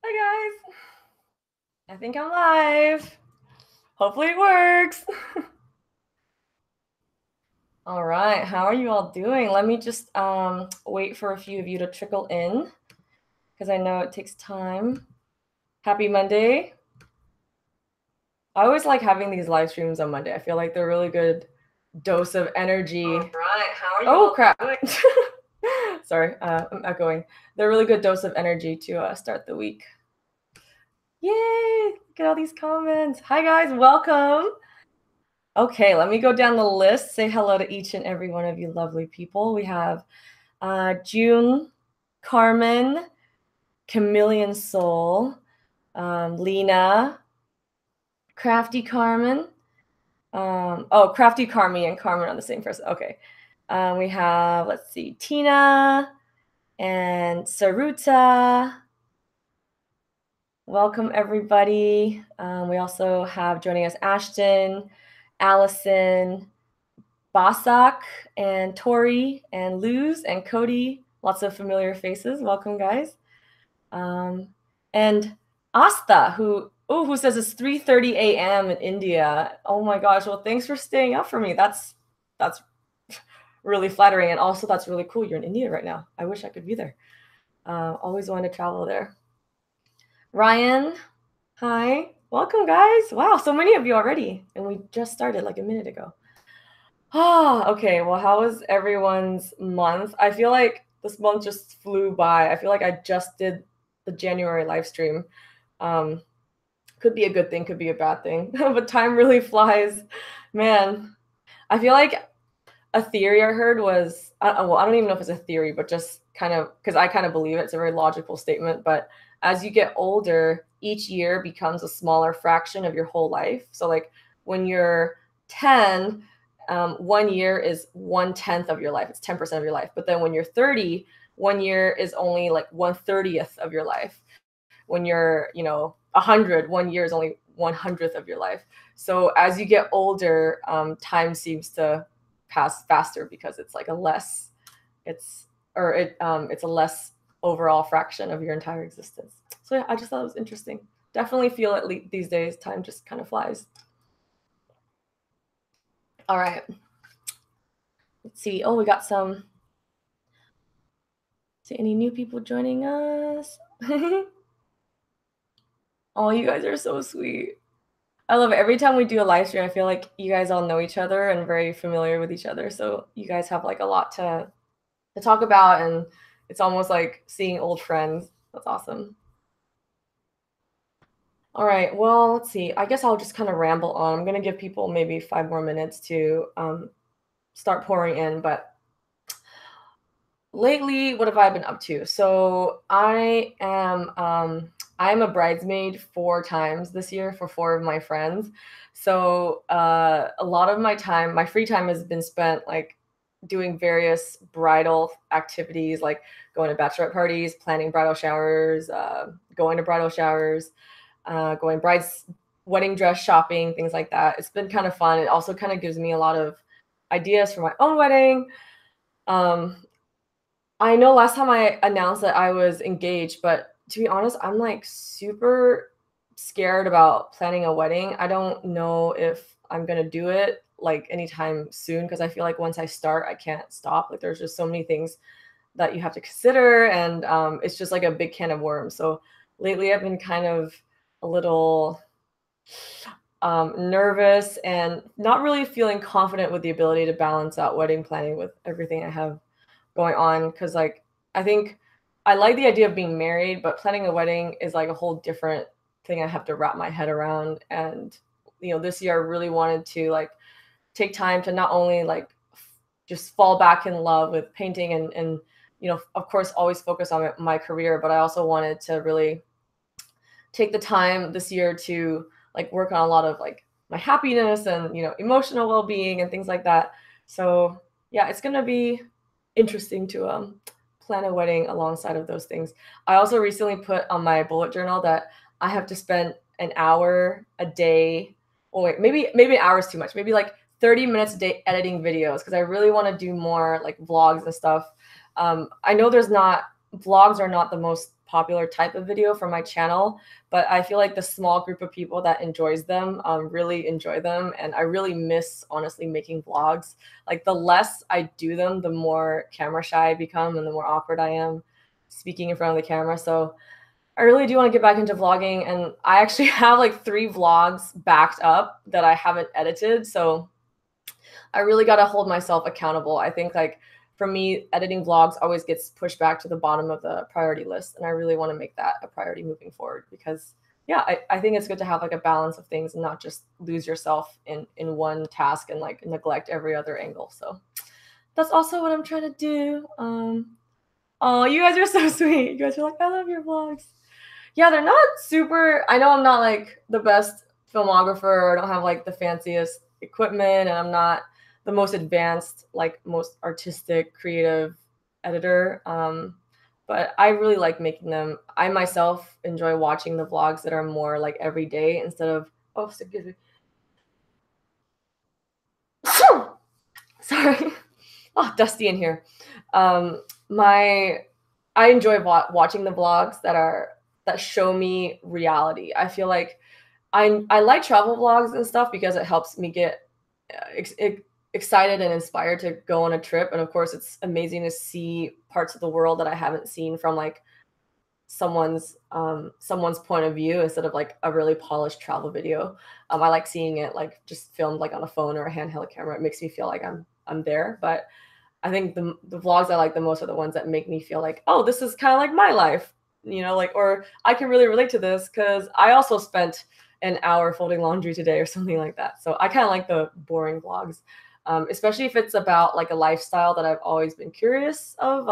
Hi guys. I think I'm live. Hopefully it works. All right, how are you all doing? Let me just wait for a few of you to trickle in because I know it takes time. Happy Monday. I always like having these live streams on Monday. I feel like they're a really good dose of energy. All right, how are you all crap. Doing? Sorry, I'm echoing. They're a really good dose of energy to start the week. Yay! Look at all these comments. Hi guys, welcome. Okay, let me go down the list. Say hello to each and every one of you lovely people. We have June, Carmen, Chameleon Soul, Lena, Crafty Carmen. Crafty Carmi and Carmen are the same person. Okay. We have, let's see, Tina and Saruta. Welcome, everybody. We also have joining us Ashton, Allison, Basak, and Tori, and Luz, and Cody. Lots of familiar faces. Welcome, guys. And Asta, who says it's 3:30 a.m. in India. Oh my gosh. Well, thanks for staying up for me. That's really flattering. And also, that's really cool. You're in India right now. I wish I could be there. Always wanted to travel there. Ryan, hi. Welcome, guys. Wow, so many of you already. And we just started like a minute ago. Okay. Well, how was everyone's month? I feel like this month just flew by. I feel like I just did the January live stream. Could be a good thing, could be a bad thing, but time really flies. Man, I feel like a theory I heard was, well, I don't even know if it's a theory, but just kind of, because I kind of believe it, it's a very logical statement, but as you get older, each year becomes a smaller fraction of your whole life. So like when you're 10, 1 year is 1/10 of your life. It's 10% of your life. But then when you're 30, 1 year is only like 1/30th of your life. When you're, 100, 1 year is only 1/100th of your life. So as you get older, time seems to pass faster because it's like a less overall fraction of your entire existence. So yeah, I just thought it was interesting. Definitely feel it these days. Time just kind of flies. All right. Let's see. Oh, we got some. See any new people joining us? Oh, you guys are so sweet. I love it. Every time we do a live stream, I feel like you guys all know each other and very familiar with each other. So you guys have like a lot to talk about, and it's almost like seeing old friends. That's awesome. All right, well, let's see. I guess I'll just kind of ramble on. I'm going to give people maybe 5 more minutes to start pouring in, but lately, what have I been up to? So I'm a bridesmaid 4 times this year for 4 of my friends. So a lot of my free time has been spent like doing various bridal activities, like going to bachelorette parties, planning bridal showers, going to bridal showers, going wedding dress shopping, things like that. It's been kind of fun. It also kind of gives me a lot of ideas for my own wedding. I know last time I announced that I was engaged, but to be honest, I'm like super scared about planning a wedding. I don't know if I'm gonna do it like anytime soon because I feel like once I start, I can't stop. Like there's just so many things that you have to consider, and it's just like a big can of worms. So lately, I've been kind of a little nervous and not really feeling confident with the ability to balance out wedding planning with everything I have going on, because like I think I like the idea of being married, but planning a wedding is like a whole different thing I have to wrap my head around. And this year I really wanted to like take time to not only like just fall back in love with painting and of course always focus on my career, but I also wanted to really take the time this year to like work on a lot of like my happiness and emotional well-being and things like that. So yeah, it's gonna be interesting to plan a wedding alongside of those things. I also recently put on my bullet journal that I have to spend an hour a day. Oh wait, maybe an hour is too much. Maybe like 30 minutes a day editing videos because I really want to do more like vlogs and stuff. I know there's not vlogs are not the most popular type of video for my channel, but I feel like the small group of people that enjoys them really enjoy them, and I really miss honestly making vlogs. Like the less I do them, the more camera shy I become and the more awkward I am speaking in front of the camera. So I really do want to get back into vlogging, and I actually have like 3 vlogs backed up that I haven't edited. So I really got to hold myself accountable. I think like for me, editing vlogs always gets pushed back to the bottom of the priority list. And I really want to make that a priority moving forward because yeah, I think it's good to have like a balance of things and not just lose yourself in one task and like neglect every other angle. So that's also what I'm trying to do. Oh, you guys are so sweet. You guys are like, I love your vlogs. Yeah, they're not super. I know I'm not like the best filmographer. I don't have like the fanciest equipment, and I'm not the most advanced, like most artistic, creative editor. But I really like making them. I myself enjoy watching the vlogs that are more like every day instead of oh, excuse me. Sorry. Oh, dusty in here. My I enjoy watching the vlogs that show me reality. I feel like I like travel vlogs and stuff because it helps me get excited and inspired to go on a trip. And of course, it's amazing to see parts of the world that I haven't seen from like someone's point of view instead of like a really polished travel video. I like seeing it like just filmed like on a phone or a handheld camera. It makes me feel like I'm there. But I think the vlogs I like the most are the ones that make me feel like, oh, this is kind of like my life, like, or I can really relate to this because I also spent an hour folding laundry today or something like that. So I kind of like the boring vlogs, especially if it's about like a lifestyle that I've always been curious of.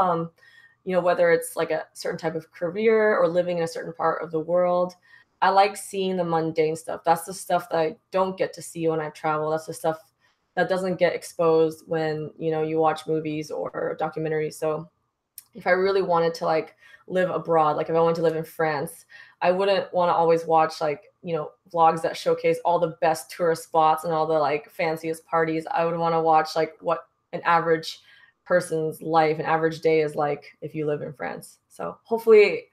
Whether it's like a certain type of career or living in a certain part of the world. I like seeing the mundane stuff. That's the stuff that I don't get to see when I travel. That's the stuff that doesn't get exposed when, you watch movies or documentaries. So if I really wanted to like live abroad, like if I wanted to live in France, I wouldn't want to always watch like, vlogs that showcase all the best tourist spots and all the like fanciest parties. I would want to watch like what an average person's life, an average day is like if you live in France. So hopefully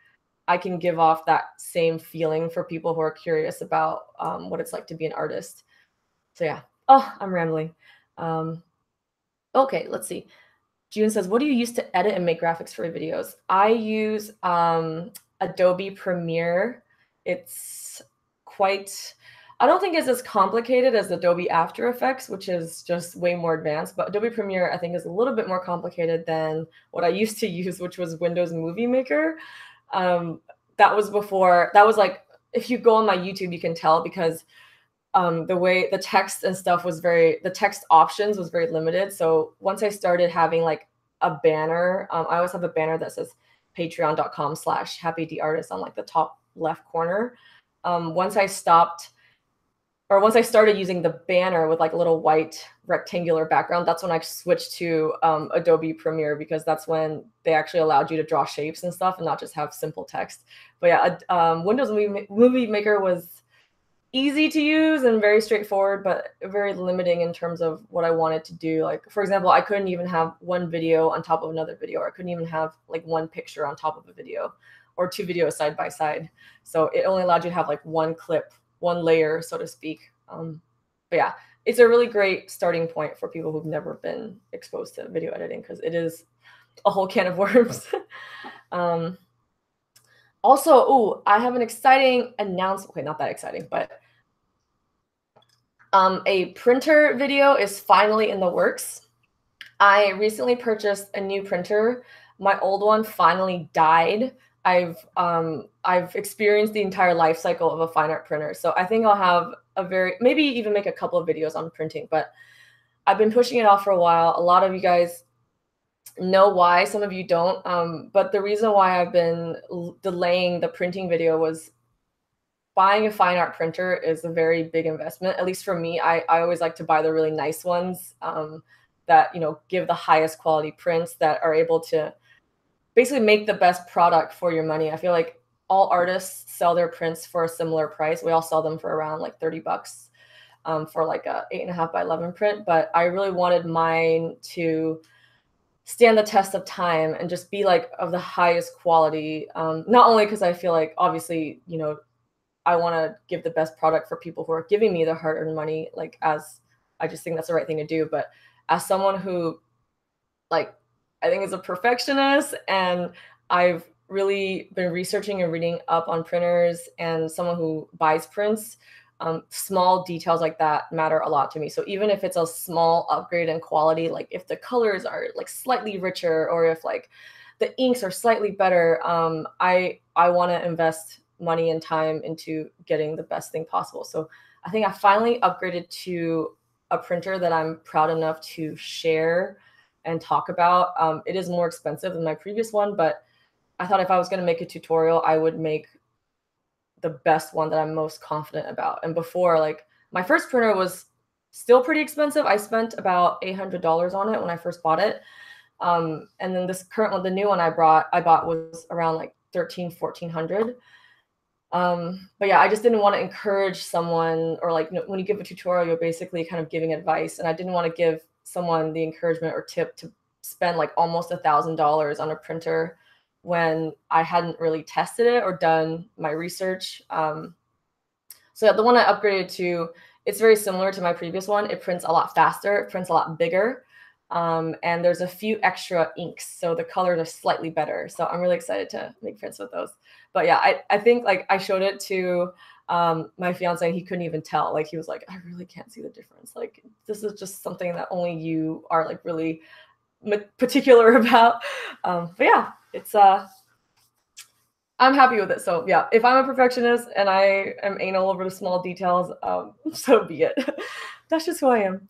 I can give off that same feeling for people who are curious about what it's like to be an artist. So yeah. Oh, I'm rambling. Okay, let's see. June says, what do you use to edit and make graphics for videos? I use Adobe Premiere. It's I don't think it's as complicated as Adobe After Effects, which is just way more advanced. But Adobe Premiere, I think, is a little bit more complicated than what I used to use, which was Windows Movie Maker. That was like, if you go on my YouTube, you can tell because the way the text and stuff the text options was very limited. So once I started having like a banner, I always have a banner that says patreon.com/happydartist on like the top left corner. Once I started using the banner with like a little white rectangular background, that's when I switched to Adobe Premiere because that's when they actually allowed you to draw shapes and stuff and not just have simple text. But yeah, Windows Movie Maker was easy to use and very straightforward, but very limiting in terms of what I wanted to do. Like, for example, I couldn't even have one video on top of another video, or I couldn't even have like one picture on top of a video or 2 videos side by side. So it only allowed you to have like one clip, one layer, so to speak. But yeah, it's a really great starting point for people who've never been exposed to video editing because it is a whole can of worms. Also, I have an exciting announcement. Okay, not that exciting, but a printer video is finally in the works. I recently purchased a new printer. My old one finally died. I've experienced the entire life cycle of a fine art printer. So I think I'll have maybe even make a couple of videos on printing, but I've been pushing it off for a while. A lot of you guys know why, some of you don't. But the reason why I've been delaying the printing video was buying a fine art printer is a very big investment. At least for me, I always like to buy the really nice ones that, give the highest quality prints that are able to basically make the best product for your money. I feel like all artists sell their prints for a similar price. We all sell them for around like $30 for like a 8.5 by 11 print. But I really wanted mine to stand the test of time and just be like of the highest quality. Not only because I feel like obviously, you know, I want to give the best product for people who are giving me their hard-earned money, like as I just think that's the right thing to do, but as someone who like I think is a perfectionist and I've really been researching and reading up on printers and someone who buys prints, small details like that matter a lot to me. So even if it's a small upgrade in quality, like if the colors are like slightly richer or if like the inks are slightly better, I want to invest money and time into getting the best thing possible. So I think I finally upgraded to a printer that I'm proud enough to share and talk about. It is more expensive than my previous one, but I thought if I was going to make a tutorial, I would make the best one that I'm most confident about. And before, like my first printer was still pretty expensive. I spent about $800 on it when I first bought it. And then this current one, the new one I bought was around like 1400. But yeah, I just didn't want to encourage someone, or like, you know, when you give a tutorial, you're basically kind of giving advice. And I didn't want to give someone the encouragement or tip to spend like almost $1,000 on a printer when I hadn't really tested it or done my research. So yeah, the one I upgraded to, it's very similar to my previous one. It prints a lot faster, it prints a lot bigger. And there's a few extra inks, so the colors are slightly better. So I'm really excited to make prints with those. But yeah, I think like I showed it to my fiance and he couldn't even tell. Like he was like, I really can't see the difference. Like this is just something that only you are like really particular about. But yeah, it's I'm happy with it. So yeah, if I'm a perfectionist and I am anal over the small details, so be it. That's just who I am.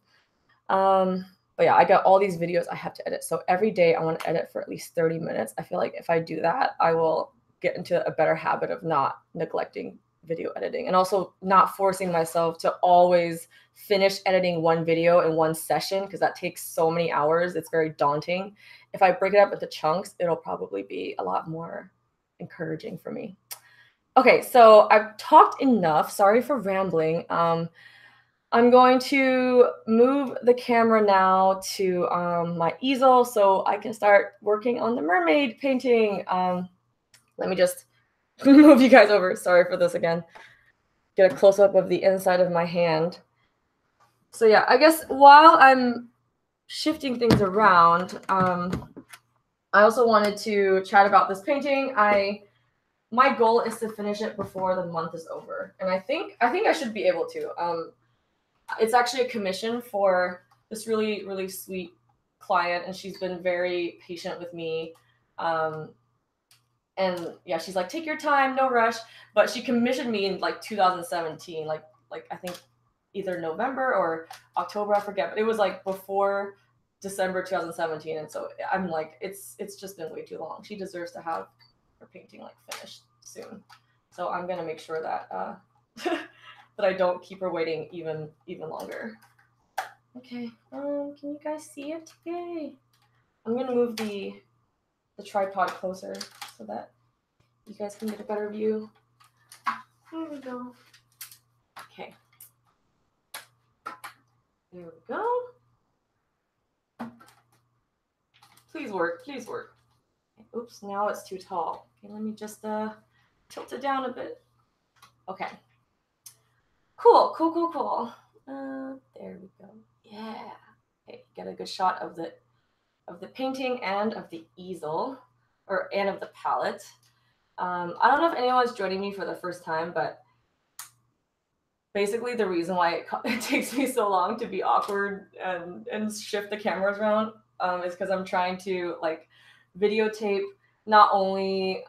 But yeah, I got all these videos I have to edit. So every day I want to edit for at least 30 minutes. I feel like if I do that, I will get into a better habit of not neglecting video editing and also not forcing myself to always finish editing one video in one session because that takes so many hours. It's very daunting. If I break it up into chunks, it'll probably be a lot more encouraging for me. Okay, so I've talked enough. Sorry for rambling. I'm going to move the camera now to my easel so I can start working on the mermaid painting. Let me just move you guys over. Sorry for this again. Get a close-up of the inside of my hand. So yeah, I guess while I'm shifting things around, I also wanted to chat about this painting. My goal is to finish it before the month is over, and I think I should be able to. It's actually a commission for this really, really sweet client, and she's been very patient with me. And yeah, she's like, take your time, no rush. But she commissioned me in like 2017, like I think either November or October, I forget. But it was like before December 2017, and so I'm like, it's just been way too long. She deserves to have her painting like finished soon. So I'm gonna make sure that that I don't keep her waiting even longer. Okay, can you guys see it? Yay! I'm gonna move the tripod closer so that you guys can get a better view. There we go. Okay. There we go. Please work, please work. Oops, now it's too tall. Okay, let me just tilt it down a bit. Okay. Cool. There we go. Yeah. Okay, get a good shot of the painting and of the easel, and of the palette. I don't know if anyone's joining me for the first time, but basically the reason why it takes me so long to be awkward and shift the cameras around is because I'm trying to like videotape not only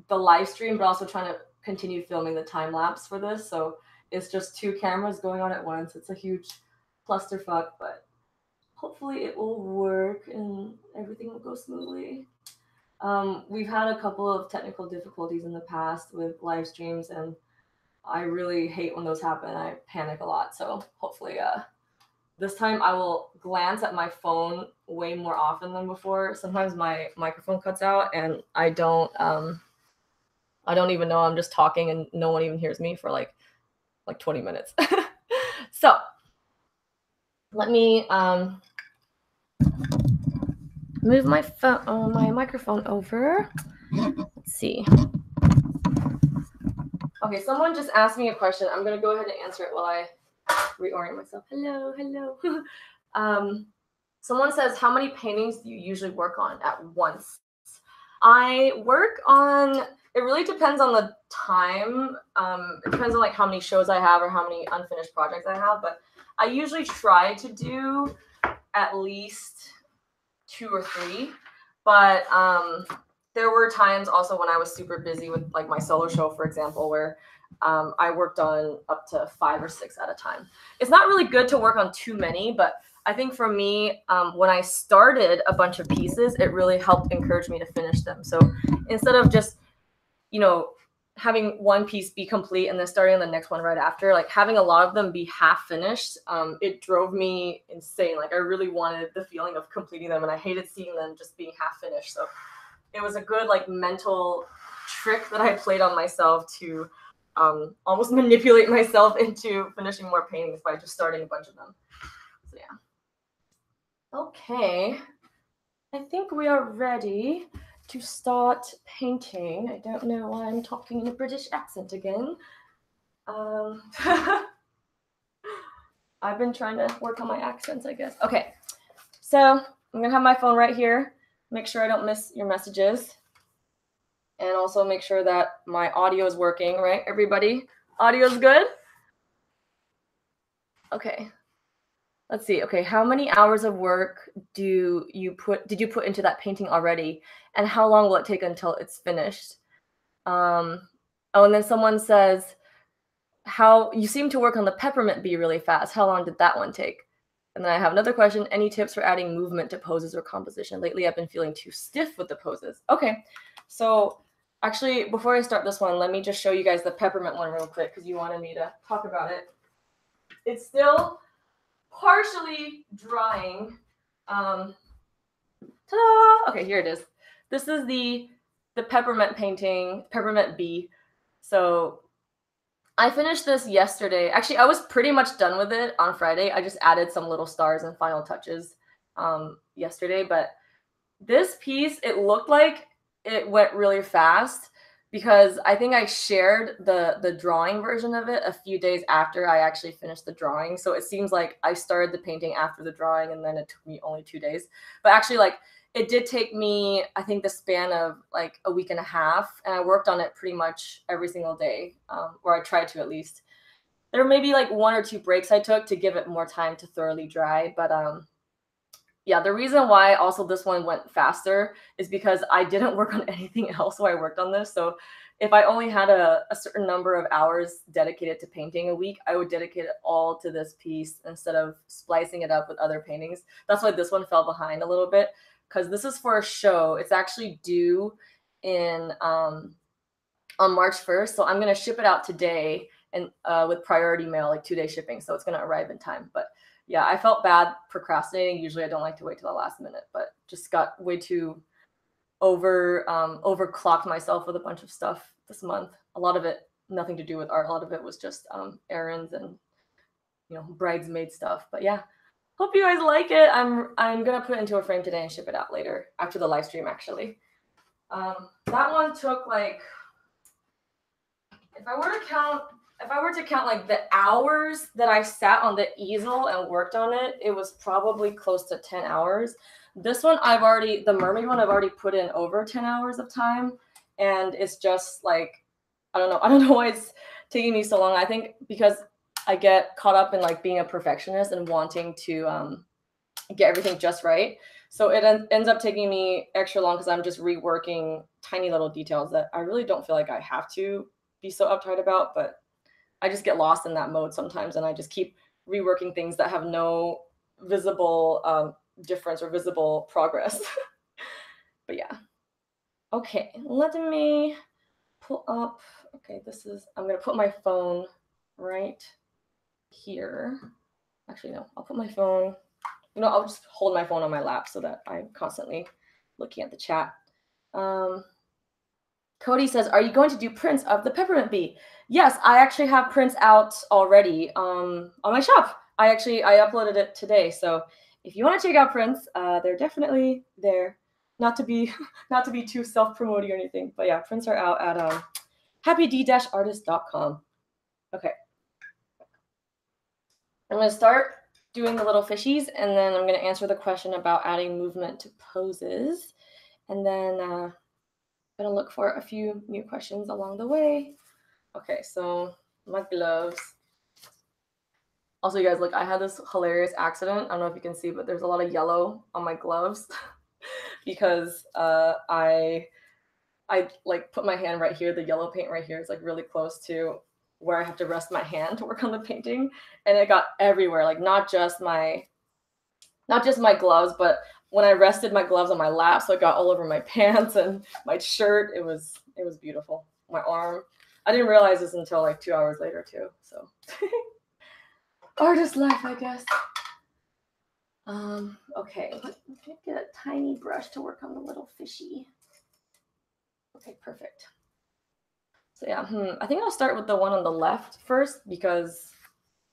the live stream, but also trying to continue filming the time lapse for this. So it's just two cameras going on at once. It's a huge clusterfuck, but hopefully it will work and everything will go smoothly. We've had a couple of technical difficulties in the past with live streams, and I really hate when those happen. I panic a lot. So hopefully this time I will glance at my phone way more often than before. Sometimes my microphone cuts out and I don't even know I'm just talking and no one even hears me for like 20 minutes. So let me move my phone, my microphone over. Let's see. Okay, someone just asked me a question. I'm gonna go ahead and answer it while I reorient myself. Hello, hello. Someone says, how many paintings do you usually work on at once? I work on, it really depends on the time. It depends on like how many shows I have or how many unfinished projects I have, but I usually try to do at least 2 or 3. But there were times also when I was super busy with like my solo show, for example, where I worked on up to 5 or 6 at a time. It's not really good to work on too many, but I think for me, when I started a bunch of pieces, it really helped encourage me to finish them. So instead of just, you know, having one piece be complete and then starting on the next one right after, like having a lot of them be half finished, it drove me insane. Like I really wanted the feeling of completing them, and I hated seeing them just being half finished. So it was a good like mental trick that I played on myself to almost manipulate myself into finishing more paintings by just starting a bunch of them. So yeah. Okay, I think we are ready to start painting. I don't know why I'm talking in a British accent again. I've been trying to work on my accents, I guess. Okay, so I'm gonna have my phone right here. Make sure I don't miss your messages. And also make sure that my audio is working, right? Everybody, audio's good? Okay. Let's see. Okay, how many hours of work did you put into that painting already? And how long will it take until it's finished? Oh, and then someone says, how you seem to work on the peppermint bee really fast. How long did that one take? And then I have another question. Any tips for adding movement to poses or composition? Lately, I've been feeling too stiff with the poses. Okay, so actually, before I start this one, let me just show you guys the peppermint one real quick because you wanted me to talk about it. It's still partially drying. Ta-da! Okay, here it is. This is the peppermint painting, peppermint bee. So I finished this yesterday. Actually, I was pretty much done with it on Friday. I just added some little stars and final touches yesterday. But this piece, it looked like it went really fast because I think I shared the drawing version of it a few days after I actually finished the drawing. So it seems like I started the painting after the drawing and then it took me only 2 days. But actually, like, it did take me, I think, the span of like a week and a half. And I worked on it pretty much every single day, or I tried to at least. There may be like 1 or 2 breaks I took to give it more time to thoroughly dry. But yeah, the reason why also this one went faster is because I didn't work on anything else while I worked on this. So if I only had a certain number of hours dedicated to painting a week, I would dedicate it all to this piece instead of splicing it up with other paintings. That's why this one fell behind a little bit, because this is for a show. It's actually due in on March 1st. So I'm going to ship it out today and with priority mail, like 2-day shipping. So it's going to arrive in time. But yeah, I felt bad procrastinating. Usually I don't like to wait till the last minute, but just got way too overclocked myself with a bunch of stuff this month. A lot of it, nothing to do with art. A lot of it was just errands and, you know, bridesmaid stuff. But yeah, hope you guys like it. I'm going to put it into a frame today and ship it out later after the live stream, actually. That one took like, if I were to count like the hours that I sat on the easel and worked on it, it was probably close to 10 hours. This one, the mermaid one, I've already put in over 10 hours of time. And it's just like, I don't know why it's taking me so long. I think because I get caught up in like being a perfectionist and wanting to get everything just right. So it ends up taking me extra long because I'm just reworking tiny little details that I really don't feel like I have to be so uptight about, but I just get lost in that mode sometimes, and I just keep reworking things that have no visible difference or visible progress. But yeah. Okay, let me pull up. Okay, I'm going to put my phone right here. Actually, no, I'll put my phone, I'll just hold my phone on my lap so that I'm constantly looking at the chat. Cody says, are you going to do prints of the peppermint bee? Yes, I actually have prints out already on my shop. I uploaded it today. So if you want to check out prints, they're definitely there. Not to be too self-promoting or anything, but yeah, prints are out at happyd-artist.com. Okay. I'm going to start doing the little fishies, and then I'm going to answer the question about adding movement to poses. And then I'm going to look for a few new questions along the way. Okay, so my gloves. Also, you guys, look, I had this hilarious accident. I don't know if you can see, but there's a lot of yellow on my gloves because I like put my hand right here. The yellow paint right here is like really close to where I have to rest my hand to work on the painting, and it got everywhere. Like not just my gloves, but when I rested my gloves on my lap, so it got all over my pants and my shirt. It was beautiful. My arm. I didn't realize this until like 2 hours later too. So artist life, I guess. Okay, let me get a tiny brush to work on the little fishy. Okay, perfect. So yeah, I think I'll start with the one on the left first, because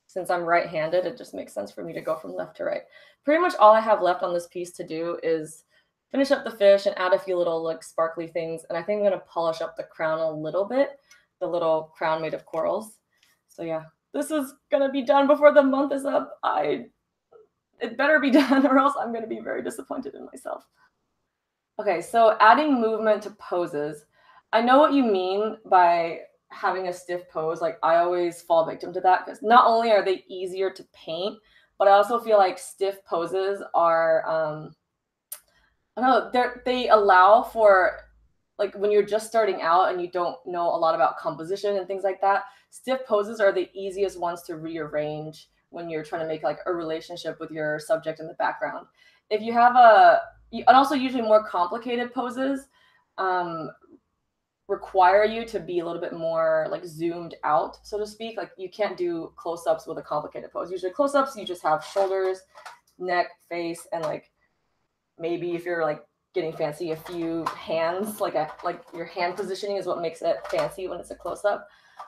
since I'm right-handed, it just makes sense for me to go from left to right. Pretty much all I have left on this piece to do is finish up the fish and add a few little like sparkly things. And I think I'm gonna polish up the crown a little bit, the little crown made of corals. So yeah, this is gonna be done before the month is up. It better be done or else I'm gonna be very disappointed in myself. Okay, so adding movement to poses. I know what you mean by having a stiff pose. Like I always fall victim to that because not only are they easier to paint, but I also feel like stiff poses are, I don't know, they allow for, like when you're just starting out and you don't know a lot about composition and things like that, stiff poses are the easiest ones to rearrange when you're trying to make like a relationship with your subject in the background. If you have and also usually more complicated poses require you to be a little bit more like zoomed out, so to speak. Like you can't do close-ups with a complicated pose. Usually close-ups, you just have shoulders, neck, face, and like maybe if you're like getting fancy, a few hands, like your hand positioning is what makes it fancy when it's a close-up.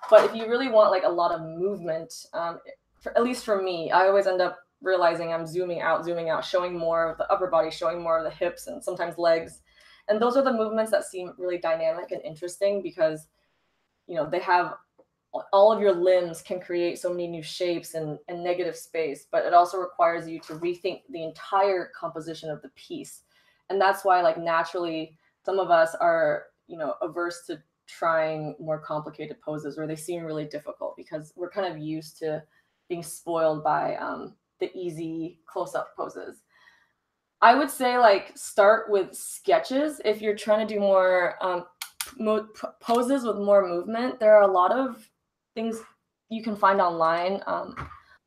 But if you really want like a lot of movement, at least for me, I always end up realizing I'm zooming out, showing more of the upper body, showing more of the hips and sometimes legs. And those are the movements that seem really dynamic and interesting because, you know, they have all of your limbs can create so many new shapes and negative space, but it also requires you to rethink the entire composition of the piece. And that's why, like, naturally, some of us are, you know, averse to trying more complicated poses, or they seem really difficult because we're kind of used to being spoiled by the easy close-up poses. I would say like start with sketches if you're trying to do more poses with more movement. There are a lot of things you can find online.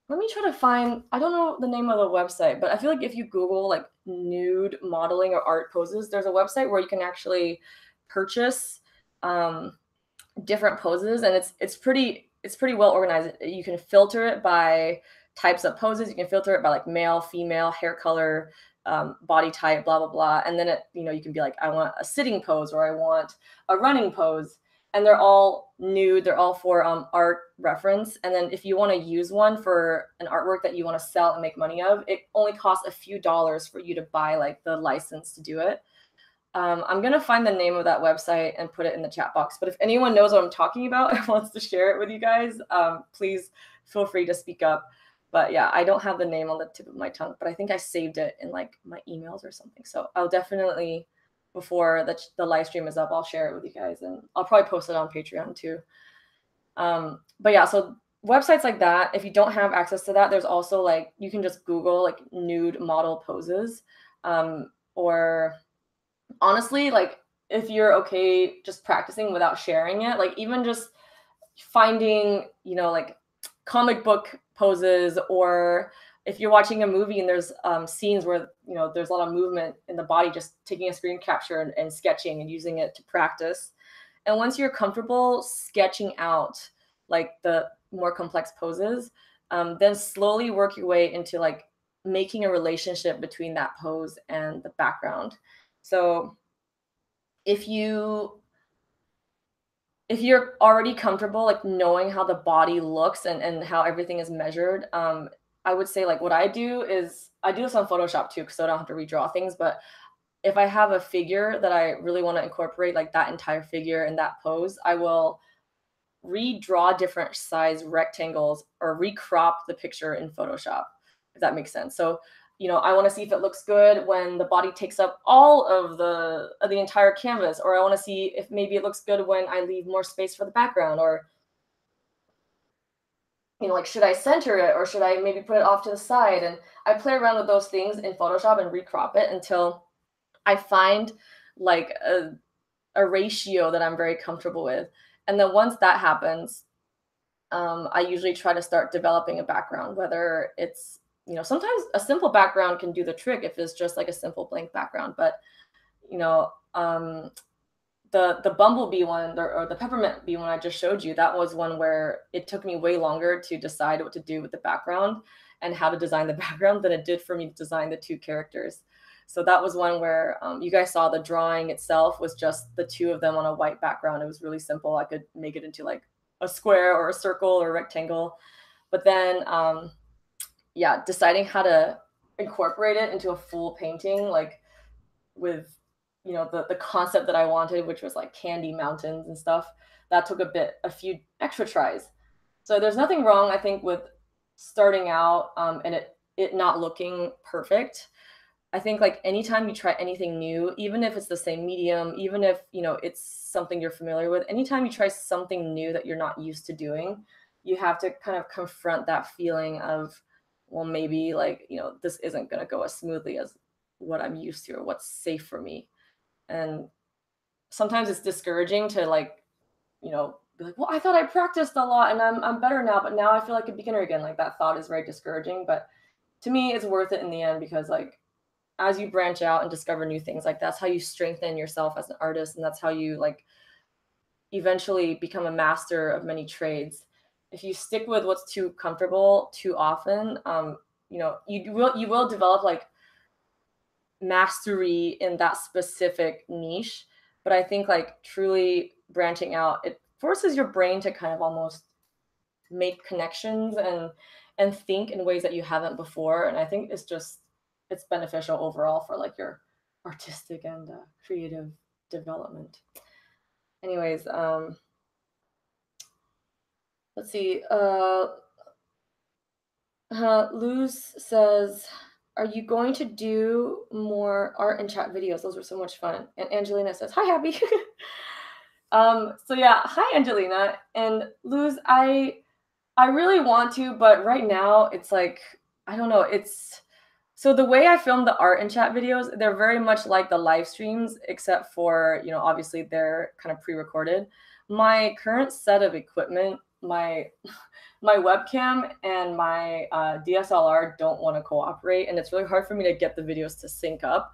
Let me try to find, I don't know the name of the website, but I feel like if you Google like nude modeling or art poses, there's a website where you can actually purchase different poses, and it's pretty well organized. You can filter it by types of poses. You can filter it by like male, female, hair color, body type, blah, blah, blah. And then you can be like, I want a sitting pose or I want a running pose. And they're all nude. They're all for art reference. And then if you want to use one for an artwork that you want to sell and make money of, it only costs a few dollars for you to buy like the license to do it. I'm going to find the name of that website and put it in the chat box. But if anyone knows what I'm talking about and wants to share it with you guys, please feel free to speak up. But yeah, I don't have the name on the tip of my tongue, but I think I saved it in like my emails or something. So I'll definitely, before the live stream is up, I'll share it with you guys, and I'll probably post it on Patreon too. But yeah, so websites like that, if you don't have access to that, there's also like, you can just Google like nude model poses. Or honestly, like if you're okay just practicing without sharing it, like even just finding, you know, like comic book poses, or if you're watching a movie and there's scenes where, you know, there's a lot of movement in the body, just taking a screen capture and sketching and using it to practice. And once you're comfortable sketching out like the more complex poses, then slowly work your way into like making a relationship between that pose and the background. So if you're already comfortable like knowing how the body looks and how everything is measured, I would say like what I do is I do this on Photoshop too, so I don't have to redraw things. But if I have a figure that I really want to incorporate, like that entire figure and that pose, I will redraw different size rectangles or recrop the picture in Photoshop, if that makes sense. So, I want to see if it looks good when the body takes up all of the entire canvas, or I want to see if maybe it looks good when I leave more space for the background, or like should I center it or should I maybe put it off to the side? And I play around with those things in Photoshop and recrop it until I find like a ratio that I'm very comfortable with. And then once that happens, I usually try to start developing a background, whether it's, sometimes a simple background can do the trick if it's just like a simple blank background. But, you know, um, the bumblebee one or the peppermint bee one I just showed you, that was one where it took me way longer to decide what to do with the background and how to design the background than it did for me to design the two characters. So that was one where you guys saw the drawing itself was just the two of them on a white background. It was really simple. I could make it into like a square or a circle or a rectangle. But then, yeah, deciding how to incorporate it into a full painting, like with, the concept that I wanted, which was like candy mountains and stuff, that took a few extra tries. So there's nothing wrong, I think, with starting out and it not looking perfect. I think like anytime you try anything new, even if it's the same medium, even if, it's something you're familiar with, anytime you try something new that you're not used to doing, you have to kind of confront that feeling of, well, maybe like, this isn't going to go as smoothly as what I'm used to or what's safe for me. And sometimes it's discouraging to like, be like, well, I thought I practiced a lot and I'm better now, but now I feel like a beginner again. Like that thought is very discouraging, but to me, it's worth it in the end because like, as you branch out and discover new things, like that's how you strengthen yourself as an artist, and that's how you like eventually become a master of many trades. If you stick with what's too comfortable too often, you will develop like mastery in that specific niche. But I think like truly branching out, it forces your brain to kind of almost make connections and think in ways that you haven't before. And I think it's beneficial overall for like your artistic and creative development. Anyways, let's see. Luz says, are you going to do more art and chat videos? Those were so much fun. And Angelina says, hi, Happy. So yeah, hi, Angelina. And Luz, I really want to, but right now it's like, I don't know. So the way I film the art and chat videos, they're very much like the live streams, except for, obviously they're kind of pre-recorded. My current set of equipment, my webcam and my DSLR don't want to cooperate, and it's really hard for me to get the videos to sync up.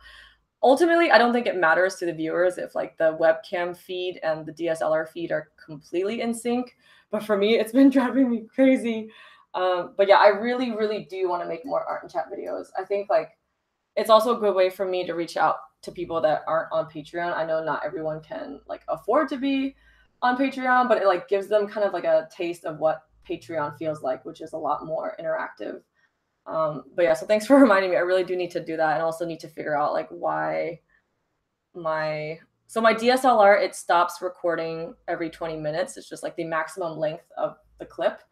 Ultimately, I don't think it matters to the viewers if like the webcam feed and the DSLR feed are completely in sync. But for me, it's been driving me crazy. But yeah, I really, really do want to make more art and chat videos. I think like it's also a good way for me to reach out to people that aren't on Patreon. I know not everyone can like afford to be on Patreon, but it like gives them kind of like a taste of what Patreon feels like, which is a lot more interactive. But yeah, so thanks for reminding me. I really do need to do that, and also need to figure out like why my DSLR, it stops recording every 20 minutes. It's just like the maximum length of the clip.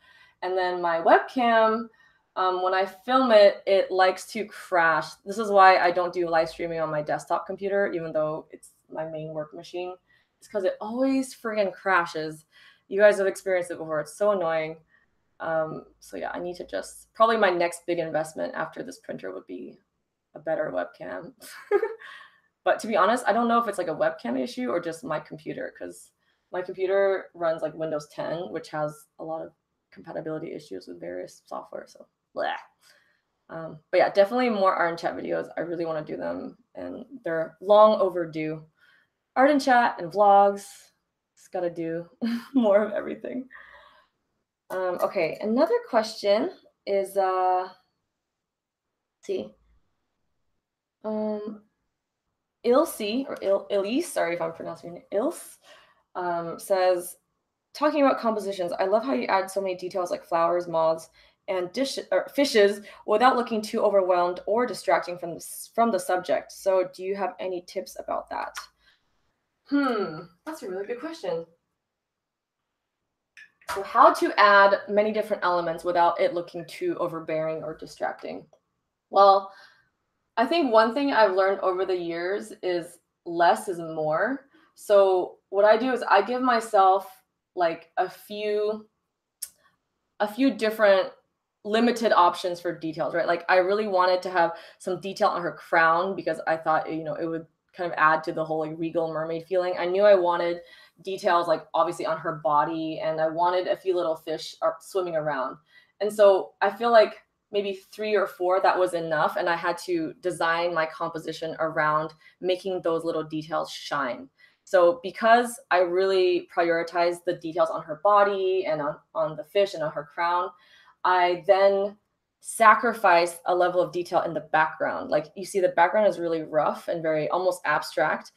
And then my webcam, when I film it, it likes to crash. This is why I don't do live streaming on my desktop computer, even though it's my main work machine. It's because it always friggin' crashes. You guys have experienced it before. It's so annoying. So yeah, I need to just, probably my next big investment after this printer would be a better webcam. But to be honest, I don't know if it's like a webcam issue or just my computer, because my computer runs like Windows 10, which has a lot of compatibility issues with various software. So, bleh. But yeah, definitely more art and chat videos. I really want to do them, and they're long overdue. Art and chat and vlogs. Just gotta do more of everything. Okay, another question is, let's see. Ilse, or Ilse, sorry if I'm pronouncing it, Ilse, says, talking about compositions, I love how you add so many details like flowers, moths, and fishes without looking too overwhelmed or distracting from the subject. So, do you have any tips about that? That's a really good question. So, how to add many different elements without it looking too overbearing or distracting? Well, I think one thing I've learned over the years is less is more. So, what I do is I give myself like a few different limited options for details, right? Like I really wanted to have some detail on her crown because I thought, it would kind of add to the whole like regal mermaid feeling. I knew I wanted details like obviously on her body, and I wanted a few little fish swimming around. And so I feel like maybe three or four that was enough, and I had to design my composition around making those little details shine. So because I really prioritized the details on her body and on the fish and on her crown, I then sacrificed a level of detail in the background. Like you see the background is really rough and very almost abstract.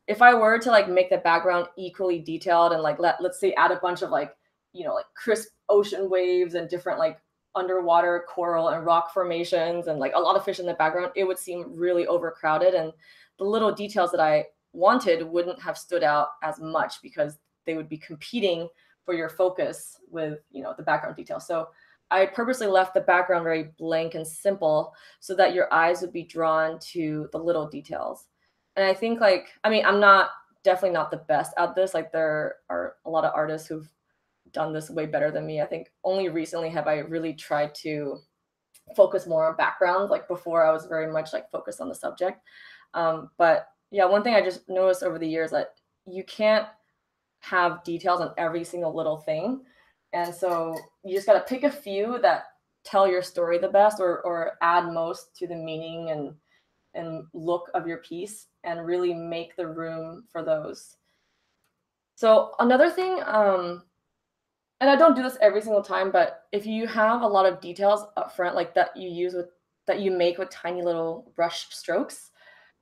If I were to like make the background equally detailed and like let's say add a bunch of like, like crisp ocean waves and different like underwater coral and rock formations and like a lot of fish in the background, it would seem really overcrowded, and the little details that I wanted wouldn't have stood out as much because they would be competing for your focus with, the background detail. So I purposely left the background very blank and simple so that your eyes would be drawn to the little details. And I think like, I mean, I'm not definitely not the best at this. Like there are a lot of artists who've done this way better than me. I think only recently have I really tried to focus more on background. Like before I was very much like focused on the subject. But yeah, one thing I just noticed over the years that you can't have details on every single little thing. And so you just got to pick a few that tell your story the best, or add most to the meaning and look of your piece, and really make the room for those. So another thing, and I don't do this every single time, but if you have a lot of details up front, like that you make with tiny little brush strokes,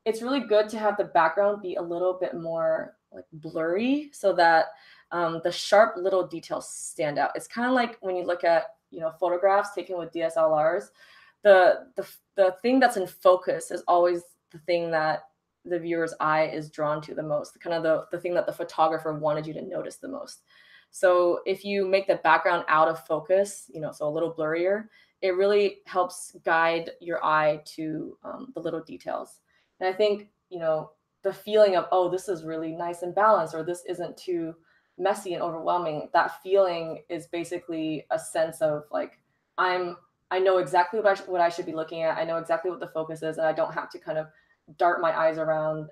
it's really good to have the background be a little bit more like blurry so that the sharp little details stand out. It's kind of like when you look at photographs taken with DSLRs, the thing that's in focus is always the thing that the viewer's eye is drawn to the most, kind of the thing that the photographer wanted you to notice the most. So if you make the background out of focus, so a little blurrier, it really helps guide your eye to the little details. And I think, the feeling of, oh, this is really nice and balanced, or this isn't too messy and overwhelming, that feeling is basically a sense of like, I know exactly what I should be looking at. I know exactly what the focus is, and I don't have to kind of dart my eyes around.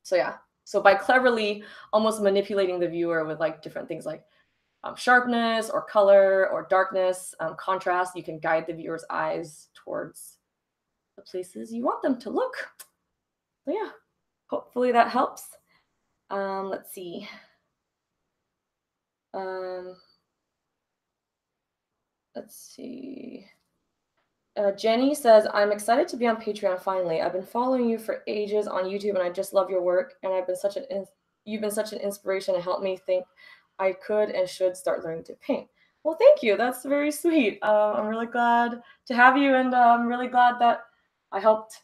So yeah. So by cleverly almost manipulating the viewer with like different things like sharpness or color or darkness, contrast, you can guide the viewer's eyes towards the places you want them to look. So yeah, hopefully that helps. Let's see. Let's see. Jenny says, I'm excited to be on Patreon finally. I've been following you for ages on YouTube, and I just love your work. And you've been such an inspiration to help me think I could and should start learning to paint. Well, thank you. That's very sweet. I'm really glad to have you, and I'm really glad that I helped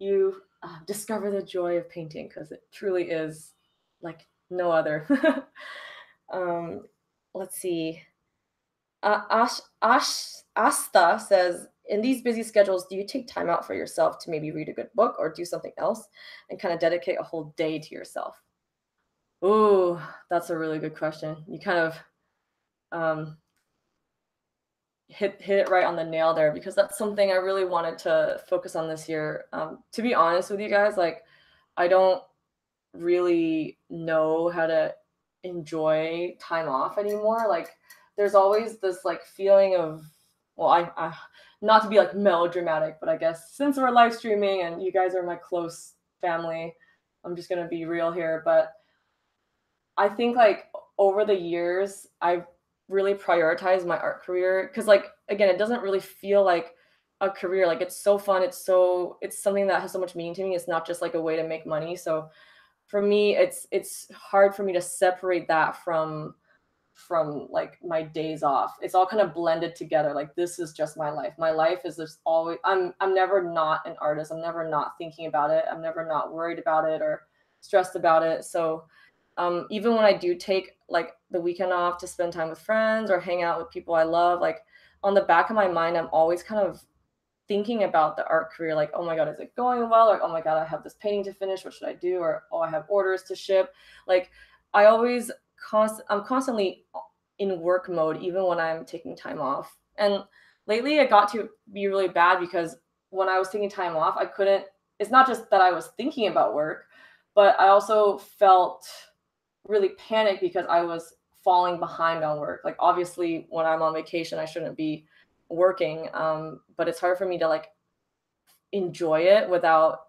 you discover the joy of painting, because it truly is like no other. Let's see. Asta says, in these busy schedules, do you take time out for yourself to maybe read a good book or do something else and kind of dedicate a whole day to yourself? Ooh, that's a really good question. You kind of hit it right on the nail there, because that's something I really wanted to focus on this year. To be honest with you guys, like I don't really know how to enjoy time off anymore. Like there's always this like feeling of, well, I not to be like melodramatic, but I guess since we're live streaming and you guys are my close family, I'm just gonna be real here. But I think like over the years, I've really prioritized my art career, because like again, it doesn't really feel like a career. Like it's so fun. It's something that has so much meaning to me. It's not just like a way to make money. So for me, it's hard for me to separate that from from like my days off. It's all kind of blended together. Like this is just my life. My life is just always I'm never not an artist. I'm never not thinking about it. I'm never not worried about it or stressed about it. So even when I do take like the weekend off to spend time with friends or hang out with people I love, like on the back of my mind, I'm always kind of thinking about the art career, like, oh my God, is it going well? Like, oh my God, I have this painting to finish. What should I do? Or, oh, I have orders to ship. Like, I always I'm constantly in work mode, even when I'm taking time off. And lately it got to be really bad because when I was taking time off, I couldn't, it's not just that I was thinking about work, but I also felt really panicked because I was falling behind on work. Like obviously when I'm on vacation, I shouldn't be working. But it's hard for me to like enjoy it without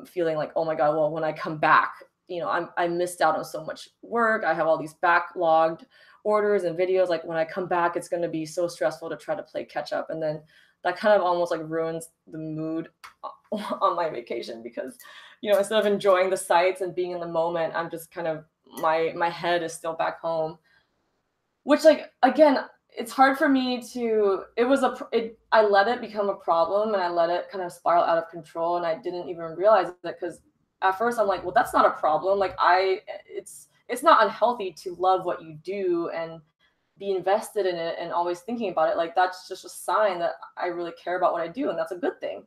feeling like, oh my God, well, when I come back, I missed out on so much work. I have all these backlogged orders and videos. Like when I come back, it's going to be so stressful to try to play catch up. And then that kind of almost like ruins the mood on my vacation because, instead of enjoying the sights and being in the moment, I'm just kind of, my head is still back home, which like, again, it's hard for me to, I let it become a problem and I let it kind of spiral out of control. And I didn't even realize it because at first I'm like, well, that's not a problem. Like it's not unhealthy to love what you do and be invested in it and always thinking about it. Like that's just a sign that I really care about what I do. And that's a good thing.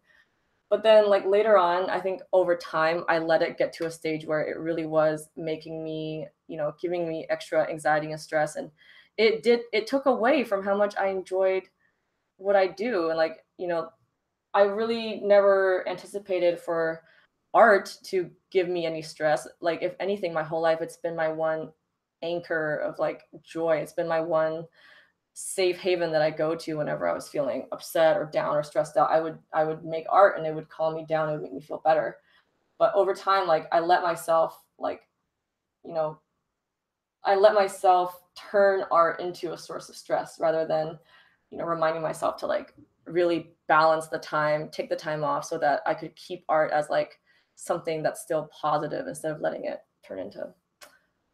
But then like later on, I think over time, I let it get to a stage where it really was making me, giving me extra anxiety and stress. And it took away from how much I enjoyed what I do. And like, I really never anticipated for art to give me any stress. Like if anything, my whole life, it's been my one anchor of like joy. It's been my one safe haven that I go to whenever I was feeling upset or down or stressed out. I would make art and it would calm me down. It would make me feel better. But over time, like I let myself you know, I let myself turn art into a source of stress rather than, reminding myself to like really balance the time, take the time off so that I could keep art as like something that's still positive instead of letting it turn into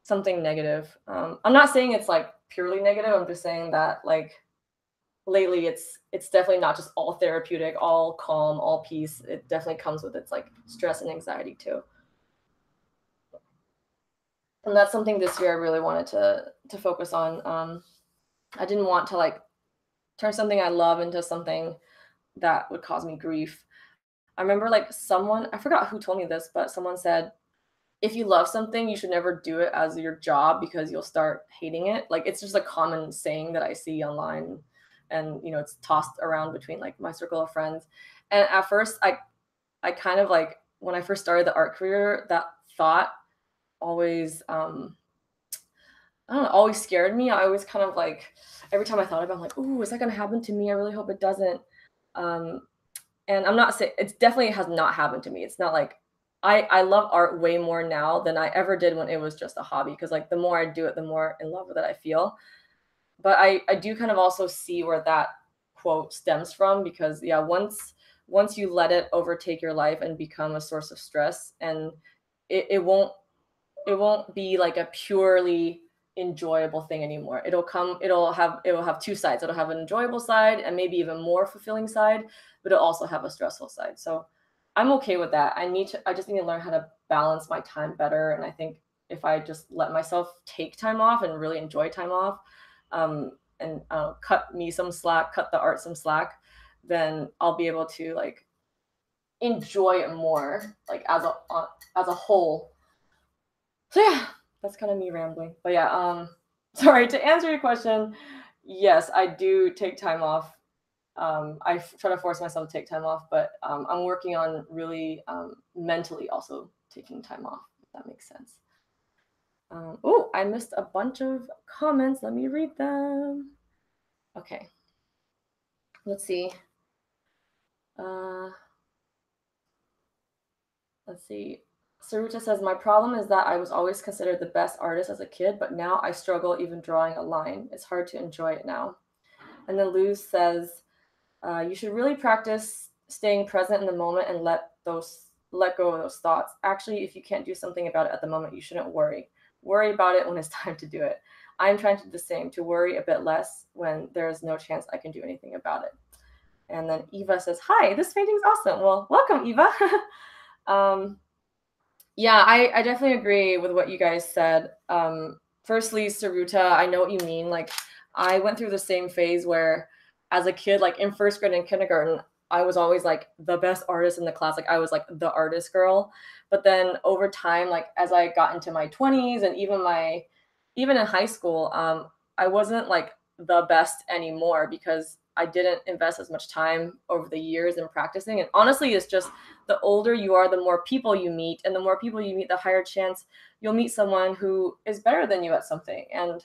something negative. I'm not saying it's like purely negative. I'm just saying that like lately it's definitely not just all therapeutic, all calm, all peace. It definitely comes with its like stress and anxiety too. And that's something this year I really wanted to focus on. I didn't want to like turn something I love into something that would cause me grief. I remember like someone, I forgot who told me this, but someone said, if you love something, you should never do it as your job because you'll start hating it. Like it's just a common saying that I see online and it's tossed around between like my circle of friends. And at first I kind of like when I first started the art career, that thought always I don't know, always scared me. I always kind of like every time I thought about it, I'm like, ooh, is that gonna happen to me? I really hope it doesn't. Um, and I'm not saying it's definitely has not happened to me. It's not like I love art way more now than I ever did when it was just a hobby. Because like the more I do it, the more in love with it I feel. But I do kind of also see where that quote stems from because yeah, once you let it overtake your life and become a source of stress and it won't be like a purely enjoyable thing anymore. It'll have two sides. It'll have an enjoyable side and maybe even more fulfilling side, but it'll also have a stressful side. So I'm okay with that. I just need to learn how to balance my time better. And I think if I just let myself take time off and really enjoy time off, and cut me some slack, cut the art some slack, then I'll be able to like enjoy it more, like as a whole. So yeah, that's kind of me rambling. But yeah, sorry to answer your question. Yes, I do take time off. I try to force myself to take time off, but I'm working on really mentally also taking time off, if that makes sense. Oh, I missed a bunch of comments. Let me read them. Okay. Let's see. Let's see. Saruta says, my problem is that I was always considered the best artist as a kid, but now I struggle even drawing a line. It's hard to enjoy it now. And then Luz says, you should really practice staying present in the moment and let go of those thoughts. Actually, if you can't do something about it at the moment, you shouldn't worry. Worry about it when it's time to do it. I'm trying to do the same, to worry a bit less when there's no chance I can do anything about it. And then Eva says, "Hi, this painting's awesome." Well, welcome, Eva. um, yeah, I definitely agree with what you guys said. Firstly, Saruta, I know what you mean. Like, I went through the same phase where, as a kid, like in first grade and kindergarten, I was always like the best artist in the class. Like, I was like the artist girl. But then over time, like as I got into my 20s and even in high school, I wasn't like the best anymore because I didn't invest as much time over the years in practicing. And honestly, it's just the older you are, the more people you meet, and the more people you meet, the higher chance you'll meet someone who is better than you at something. And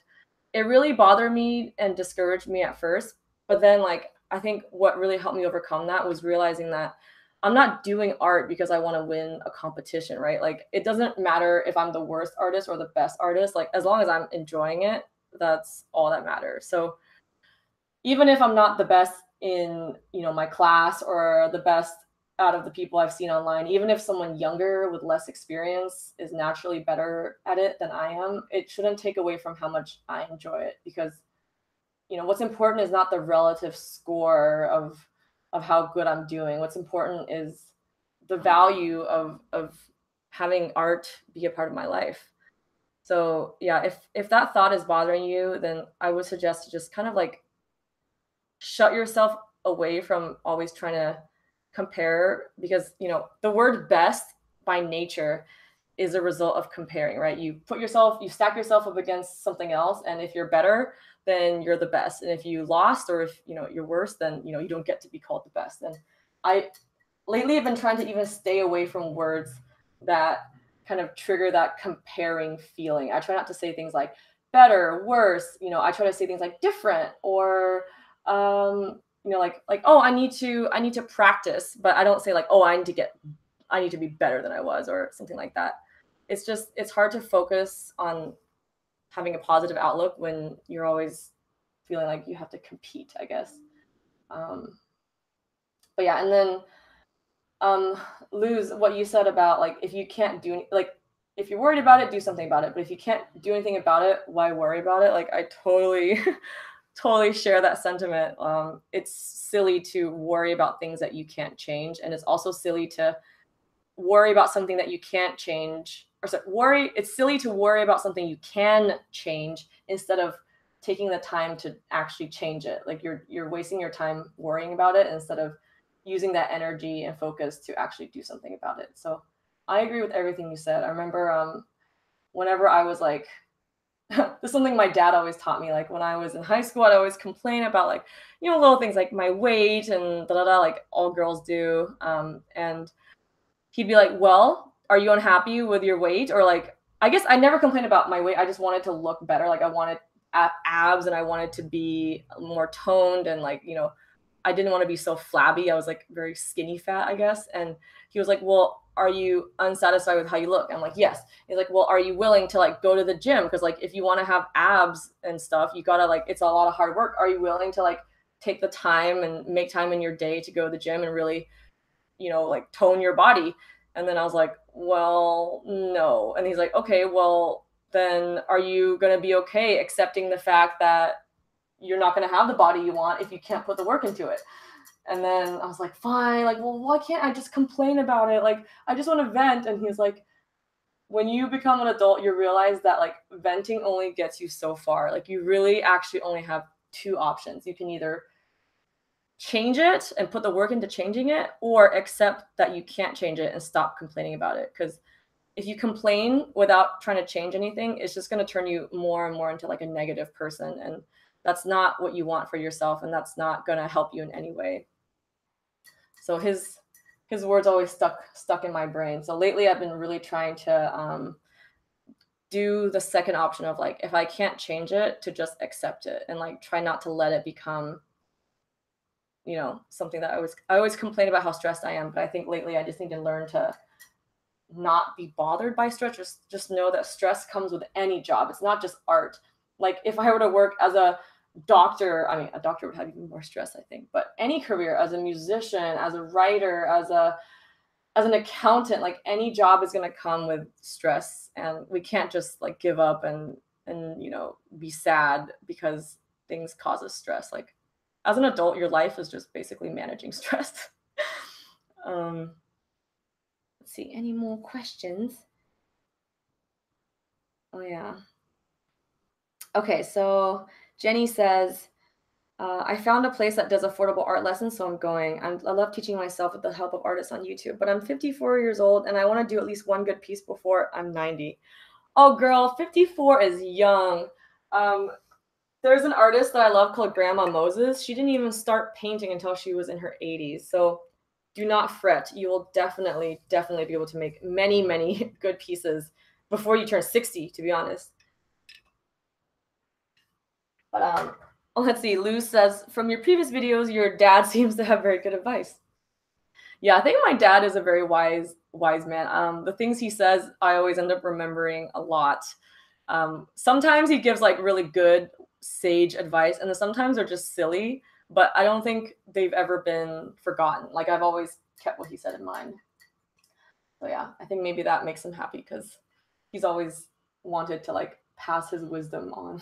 it really bothered me and discouraged me at first. But then, like, I think what really helped me overcome that was realizing that I'm not doing art because I want to win a competition, right? Like, it doesn't matter if I'm the worst artist or the best artist. Like, as long as I'm enjoying it, that's all that matters. So, even if I'm not the best in, my class or the best out of the people I've seen online, even if someone younger with less experience is naturally better at it than I am, it shouldn't take away from how much I enjoy it because, what's important is not the relative score of how good I'm doing. What's important is the value of having art be a part of my life. So, yeah, if that thought is bothering you, then I would suggest to just kind of like shut yourself away from always trying to compare because the word best by nature is a result of comparing, right? You stack yourself up against something else, and if you're better, then you're the best, and if you lost or if you're worse, then you don't get to be called the best. And I lately have been trying to even stay away from words that kind of trigger that comparing feeling. I try not to say things like better, worse. I try to say things like different or like oh, I need to practice, but I don't say like, oh, I need to be better than I was or something like that. It's hard to focus on having a positive outlook when you're always feeling like you have to compete, I guess. But yeah, and then Luz, what you said about like if you can't do like if you're worried about it, do something about it. But if you can't do anything about it, why worry about it? Like I totally totally share that sentiment. It's silly to worry about things that you can't change, and it's also silly to worry about something that you can't change. Or sorry, worry. It's silly to worry about something you can change instead of taking the time to actually change it. Like you're wasting your time worrying about it instead of using that energy and focus to actually do something about it. So I agree with everything you said. I remember whenever I was like this is something my dad always taught me. Like when I was in high school, I'd always complain about like, little things like my weight and da da da, like all girls do. And he'd be like, "Well, are you unhappy with your weight?" Or like, I guess I never complained about my weight. I just wanted to look better. Like I wanted abs and I wanted to be more toned and like, I didn't want to be so flabby. I was like very skinny fat, I guess. And he was like, "Well, are you unsatisfied with how you look?" I'm like, "Yes." He's like, "Well, are you willing to like go to the gym? Because like if you want to have abs and stuff, you gotta like it's a lot of hard work. Are you willing to like take the time and make time in your day to go to the gym and really, like tone your body?" And then I was like, "Well, no." And he's like, "Okay, well, then are you gonna be okay accepting the fact that you're not going to have the body you want if you can't put the work into it?" And then I was like, "Fine, like, well, why can't I just complain about it? Like, I just want to vent." And he's like, "When you become an adult, you realize that like venting only gets you so far. Like, you really actually only have two options. You can either change it and put the work into changing it, or accept that you can't change it and stop complaining about it. Because if you complain without trying to change anything, it's just going to turn you more and more into like a negative person. And that's not what you want for yourself. And that's not going to help you in any way." So his words always stuck in my brain. So lately I've been really trying to do the second option of like, if I can't change it, to just accept it and like try not to let it become, something that I always complain about how stressed I am. But I think lately I just need to learn to not be bothered by stress. Just know that stress comes with any job. It's not just art. Like if I were to work as a doctor, I mean, a doctor would have even more stress, I think. But any career, as a musician, as a writer, as an accountant, like any job is going to come with stress, and we can't just like give up and and be sad because things cause us stress. Like as an adult, your life is just basically managing stress. um, let's see, any more questions? Oh yeah. Okay, so Jenny says, I found a place that does affordable art lessons, so I'm going. I love teaching myself with the help of artists on YouTube, but I'm 54 years old and I want to do at least one good piece before I'm 90. Oh, girl, 54 is young. Um, there's an artist that I love called Grandma Moses. She didn't even start painting until she was in her 80s. So do not fret. You will definitely, definitely be able to make many, many good pieces before you turn 60, to be honest. But let's see. Lou says, from your previous videos, your dad seems to have very good advice. Yeah, I think my dad is a very wise man. The things he says, I always end up remembering a lot. Sometimes he gives like really good sage advice, and then sometimes they're just silly, but I don't think they've ever been forgotten. Like I've always kept what he said in mind. So yeah, I think maybe that makes him happy because he's always wanted to like pass his wisdom on.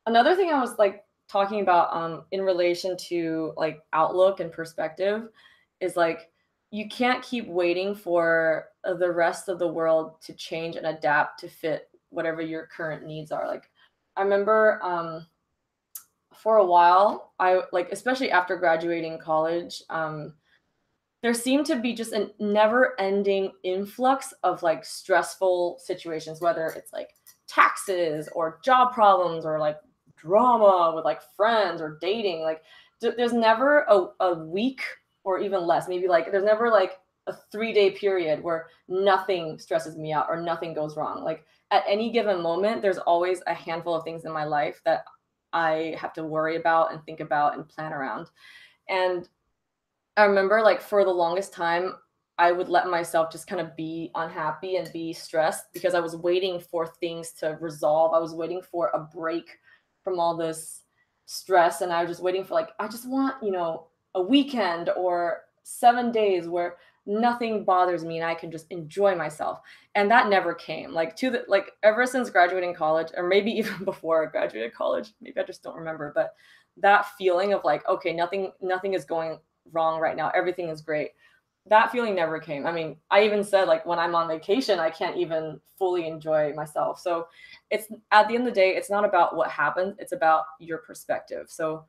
Another thing I was like talking about in relation to like outlook and perspective is like you can't keep waiting for the rest of the world to change and adapt to fit whatever your current needs are. Like I remember for a while, I like especially after graduating college, there seemed to be just a never ending influx of like stressful situations, whether it's like taxes or job problems or like drama with like friends or dating. Like there's never a week or even less, maybe like there's never like a 3-day period where nothing stresses me out or nothing goes wrong. Like at any given moment, there's always a handful of things in my life that I have to worry about and think about and plan around. And I remember like for the longest time, I would let myself just kind of be unhappy and be stressed because I was waiting for things to resolve. I was waiting for a break from all this stress. And I was just waiting for like, I just want, a weekend or 7 days where nothing bothers me and I can just enjoy myself. And that never came. Like ever since graduating college, or maybe even before I graduated college, maybe I just don't remember, but that feeling of like, okay, nothing is going wrong right now. Everything is great. That feeling never came. I mean, I even said like when I'm on vacation, I can't even fully enjoy myself. So it's at the end of the day, it's not about what happens. It's about your perspective. So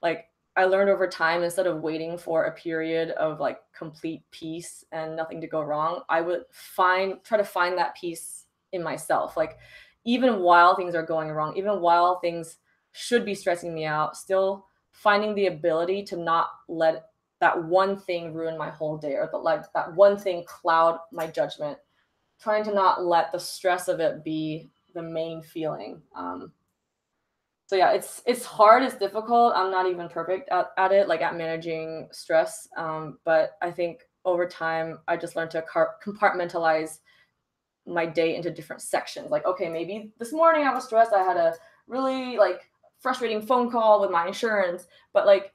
like I learned over time, instead of waiting for a period of like complete peace and nothing to go wrong, I would try to find that peace in myself. Like even while things are going wrong, even while things should be stressing me out, still finding the ability to not let that one thing ruin my whole day or that one thing cloud my judgment, trying to not let the stress of it be the main feeling. So yeah, it's hard, it's difficult. I'm not even perfect at it, like at managing stress. But I think over time, I just learned to compartmentalize my day into different sections. Like, okay, maybe this morning I was stressed. I had a really like frustrating phone call with my insurance, but like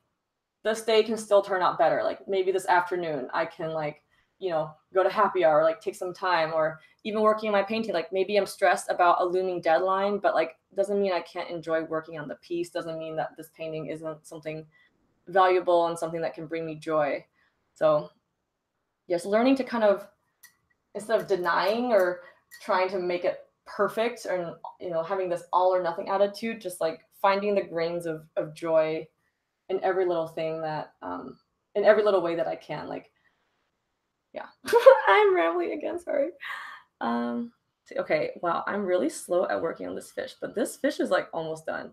this day can still turn out better. Like maybe this afternoon I can like, go to happy hour, like take some time, or even working on my painting. Like maybe I'm stressed about a looming deadline, but like doesn't mean I can't enjoy working on the piece. Doesn't mean that this painting isn't something valuable and something that can bring me joy. So yes, learning to kind of, instead of denying or trying to make it perfect and having this all or nothing attitude, just like finding the grains of joy in every little thing that in every little way that I can. Like yeah. I'm rambling again, sorry. Okay, wow, I'm really slow at working on this fish, but this fish is like almost done.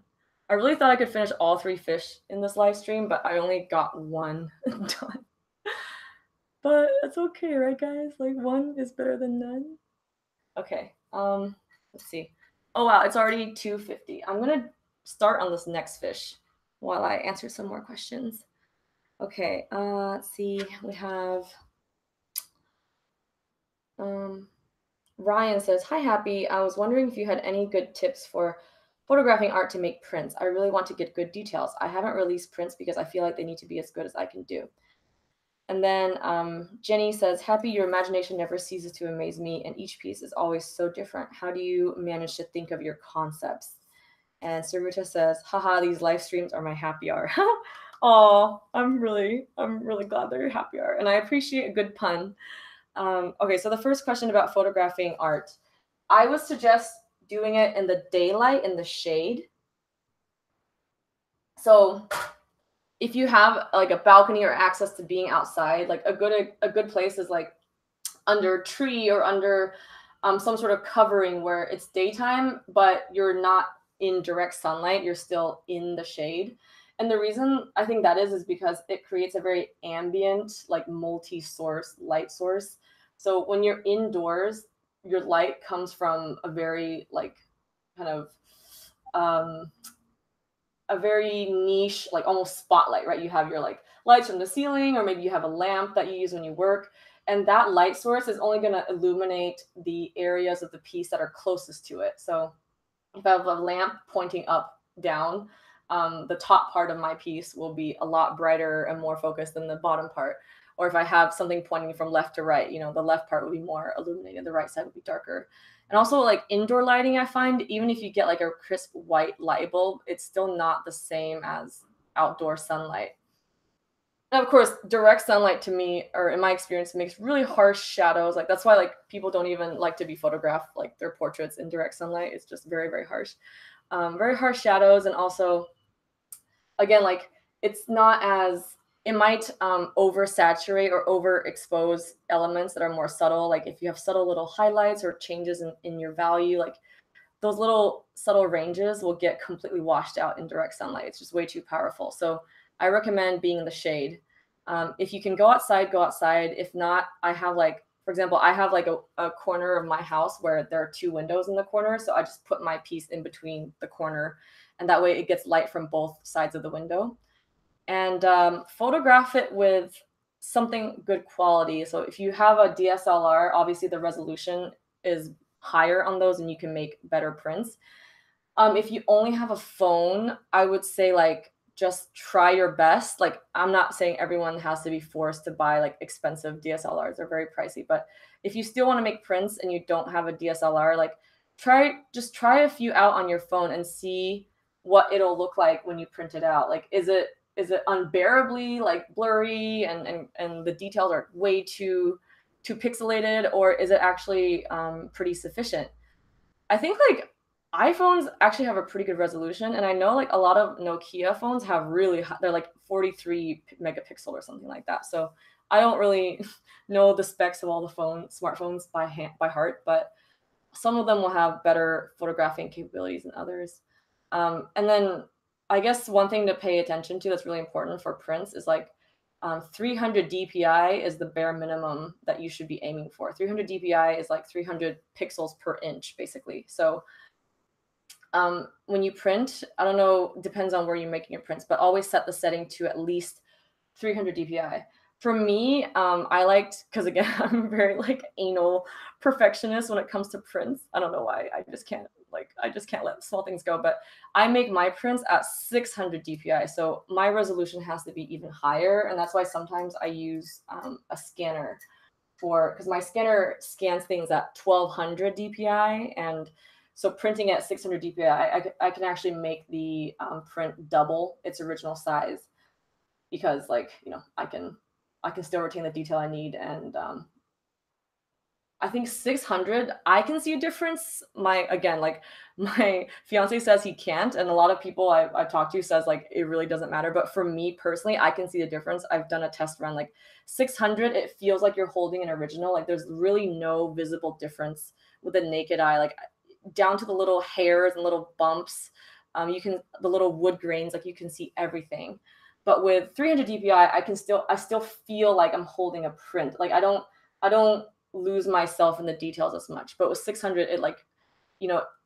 I really thought I could finish all 3 fish in this live stream, but I only got 1 done. But it's okay, right guys? Like 1 is better than none. Okay, let's see. Oh wow, it's already 2:50. I'm gonna start on this next fish while I answer some more questions. Okay, let's see. We have Ryan says, "Hi, Happy. I was wondering if you had any good tips for photographing art to make prints. I really want to get good details. I haven't released prints because I feel like they need to be as good as I can do." And then Jenny says, happy your imagination never ceases to amaze me, and each piece is always so different. How do you manage to think of your concepts? And Saruta says, haha, these live streams are my happy hour. Oh, I'm really glad they're your happy hour. And I appreciate a good pun. Okay, so the first question about photographing art. I would suggest doing it in the daylight, in the shade. So if you have like a balcony or access to being outside, like a good place is like under a tree or under some sort of covering where it's daytime, but you're not in direct sunlight, you're still in the shade. And the reason I think that is because it creates a very ambient, like multi-source light source. So when you're indoors, your light comes from a very like kind of um, a very niche, like almost spotlight, right? You have your like lights from the ceiling, or maybe you have a lamp that you use when you work. And that light source is only going to illuminate the areas of the piece that are closest to it. So if I have a lamp pointing up, down, the top part of my piece will be a lot brighter and more focused than the bottom part. Or if I have something pointing from left to right, the left part will be more illuminated, the right side will be darker. And also like indoor lighting, I find even if you get like a crisp white light bulb, it's still not the same as outdoor sunlight. And of course, direct sunlight to me, or in my experience, makes really harsh shadows. Like that's why like people don't even like to be photographed, like their portraits in direct sunlight. It's just very, very harsh. Very harsh shadows. And also, again, like it's not as, it might oversaturate or overexpose elements that are more subtle. Like if you have subtle little highlights or changes in your value, like those little subtle ranges will get completely washed out in direct sunlight. It's just way too powerful. So I recommend being in the shade. If you can go outside, go outside. If not, I have like, for example, I have like a corner of my house where there are 2 windows in the corner. So I just put my piece in between the corner, and that way it gets light from both sides of the window. And photograph it with something good quality. So if you have a DSLR, obviously the resolution is higher on those and you can make better prints. If you only have a phone, I would say like just try your best. Like I'm not saying everyone has to be forced to buy like expensive DSLRs. They're very pricey, but if you still want to make prints and you don't have a DSLR, like just try a few out on your phone and see what it'll look like when you print it out. Like is it unbearably like blurry and the details are way too pixelated, or is it actually pretty sufficient? I think like iPhones actually have a pretty good resolution, and I know like a lot of Nokia phones have really they're like 43 megapixel or something like that. So I don't really know the specs of all the smartphones by heart, but some of them will have better photographing capabilities than others. And then I guess one thing to pay attention to that's really important for prints is like 300 dpi is the bare minimum that you should be aiming for. 300 dpi is like 300 pixels per inch, basically. So when you print, I don't know, depends on where you're making your prints, but always set the setting to at least 300 dpi. For me, I liked, because again, I'm very like anal perfectionist when it comes to prints. I don't know why. I just can't let small things go. But I make my prints at 600 dpi, so my resolution has to be even higher, and that's why sometimes I use a scanner because my scanner scans things at 1200 dpi, and so printing at 600 dpi, I can actually make the print double its original size, because like I can still retain the detail I need. And I think 600, I can see a difference. My fiance says he can't, and a lot of people I've talked to says like it really doesn't matter. But for me personally, I can see the difference. I've done a test run, like 600, it feels like you're holding an original. Like there's really no visible difference with the naked eye, like down to the little hairs and little bumps. The little wood grains, like you can see everything. But with 300 dpi, I still feel like I'm holding a print. Like I don't lose myself in the details as much. But with 600, it like,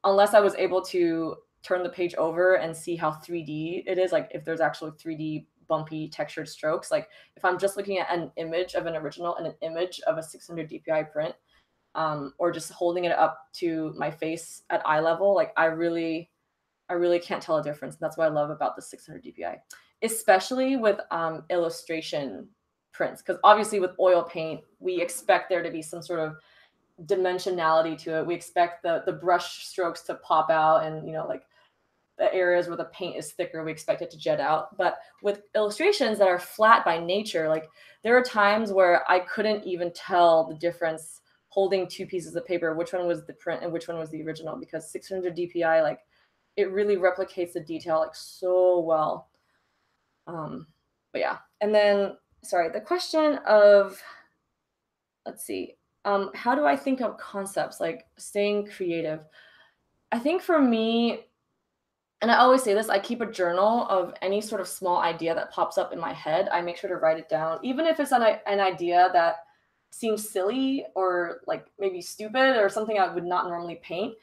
unless I was able to turn the page over and see how 3D it is, like if there's actually 3D bumpy textured strokes, like if I'm just looking at an image of an original and an image of a 600 dpi print, or just holding it up to my face at eye level, like I really can't tell a difference. That's what I love about the 600 dpi, especially with illustration prints, because obviously with oil paint, we expect there to be some sort of dimensionality to it. We expect the brush strokes to pop out, and like the areas where the paint is thicker, we expect it to jet out. But with illustrations that are flat by nature, like there are times where I couldn't even tell the difference holding two pieces of paper, which one was the print and which one was the original, because 600 DPI, like it really replicates the detail like so well. But yeah. And then, sorry, the question of, let's see, how do I think of concepts, like staying creative? I think for me, and I always say this, I keep a journal of any sort of small idea that pops up in my head. I make sure to write it down, even if it's an idea that seems silly or like maybe stupid or something I would not normally paint.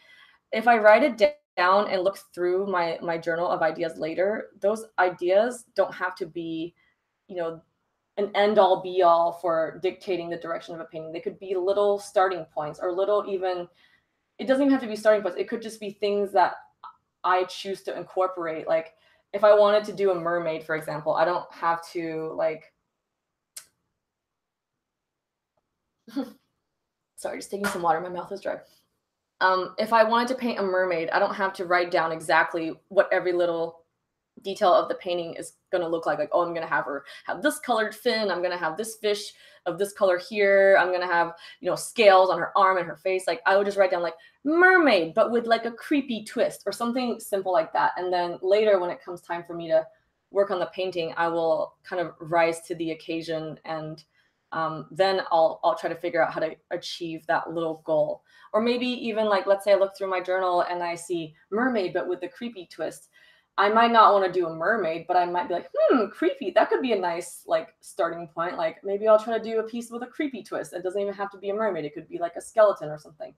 If I write it down and look through my journal of ideas later, those ideas don't have to be, you know, an end all be all for dictating the direction of a painting. They could be little starting points, or little, even, it doesn't even have to be starting points. It could just be things that I choose to incorporate. Like if I wanted to do a mermaid, for example, I don't have to like, sorry, just taking some water. My mouth is dry. If I wanted to paint a mermaid, I don't have to write down exactly what every little detail of the painting is going to look like. Like, oh, I'm going to have her have this colored fin. I'm going to have this fish of this color here. I'm going to have, scales on her arm and her face. Like I would just write down like mermaid, but with like a creepy twist or something simple like that. And then later when it comes time for me to work on the painting, I will kind of rise to the occasion, and then I'll try to figure out how to achieve that little goal. Or maybe even like, let's say I look through my journal and I see mermaid, but with the creepy twist. I might not want to do a mermaid, but I might be like, creepy. That could be a nice like starting point. Like maybe I'll try to do a piece with a creepy twist. It doesn't even have to be a mermaid. It could be like a skeleton or something.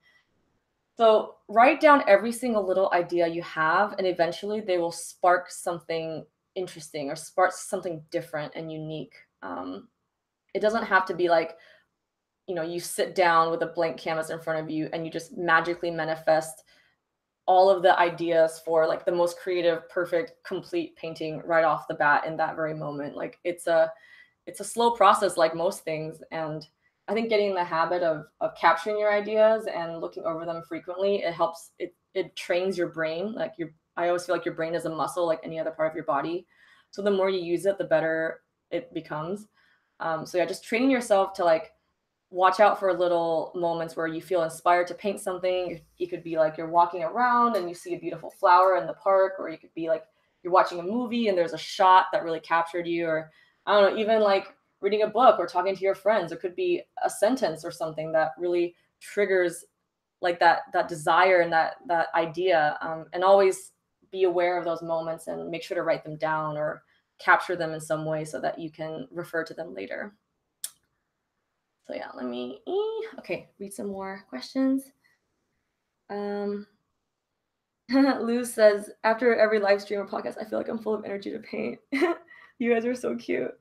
So write down every single little idea you have, and eventually they will spark something interesting or spark something different and unique. It doesn't have to be like, you sit down with a blank canvas in front of you and you just magically manifest all of the ideas for like the most creative, perfect, complete painting right off the bat in that very moment. Like it's a slow process, like most things. And I think getting in the habit of capturing your ideas and looking over them frequently, it helps, it trains your brain. Like I always feel like your brain is a muscle, like any other part of your body. So the more you use it, the better it becomes. So yeah, just training yourself to like watch out for little moments where you feel inspired to paint something. It could be like you're walking around and you see a beautiful flower in the park, or you could be like you're watching a movie and there's a shot that really captured you, or I don't know, even like reading a book or talking to your friends. It could be a sentence or something that really triggers like that desire and that idea. And always be aware of those moments and make sure to write them down or capture them in some way so that you can refer to them later. So yeah, let me, read some more questions. Lou says, after every live stream or podcast, I feel like I'm full of energy to paint. You guys are so cute.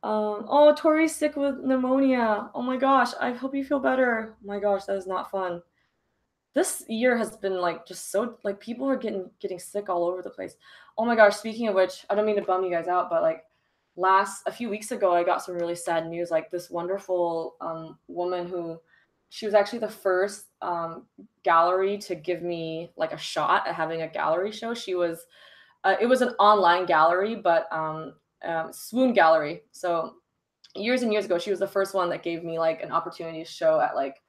Oh, Tori's sick with pneumonia. Oh my gosh, I hope you feel better. Oh my gosh, that is not fun. This year has been like just so, like, people are getting sick all over the place. Oh my gosh, speaking of which, I don't mean to bum you guys out, but like a few weeks ago, I got some really sad news. Like this wonderful woman who, she was actually the first gallery to give me like a shot at having a gallery show. She was, it was an online gallery, but Swoon Gallery. So years and years ago, she was the first one that gave me like an opportunity to show at like,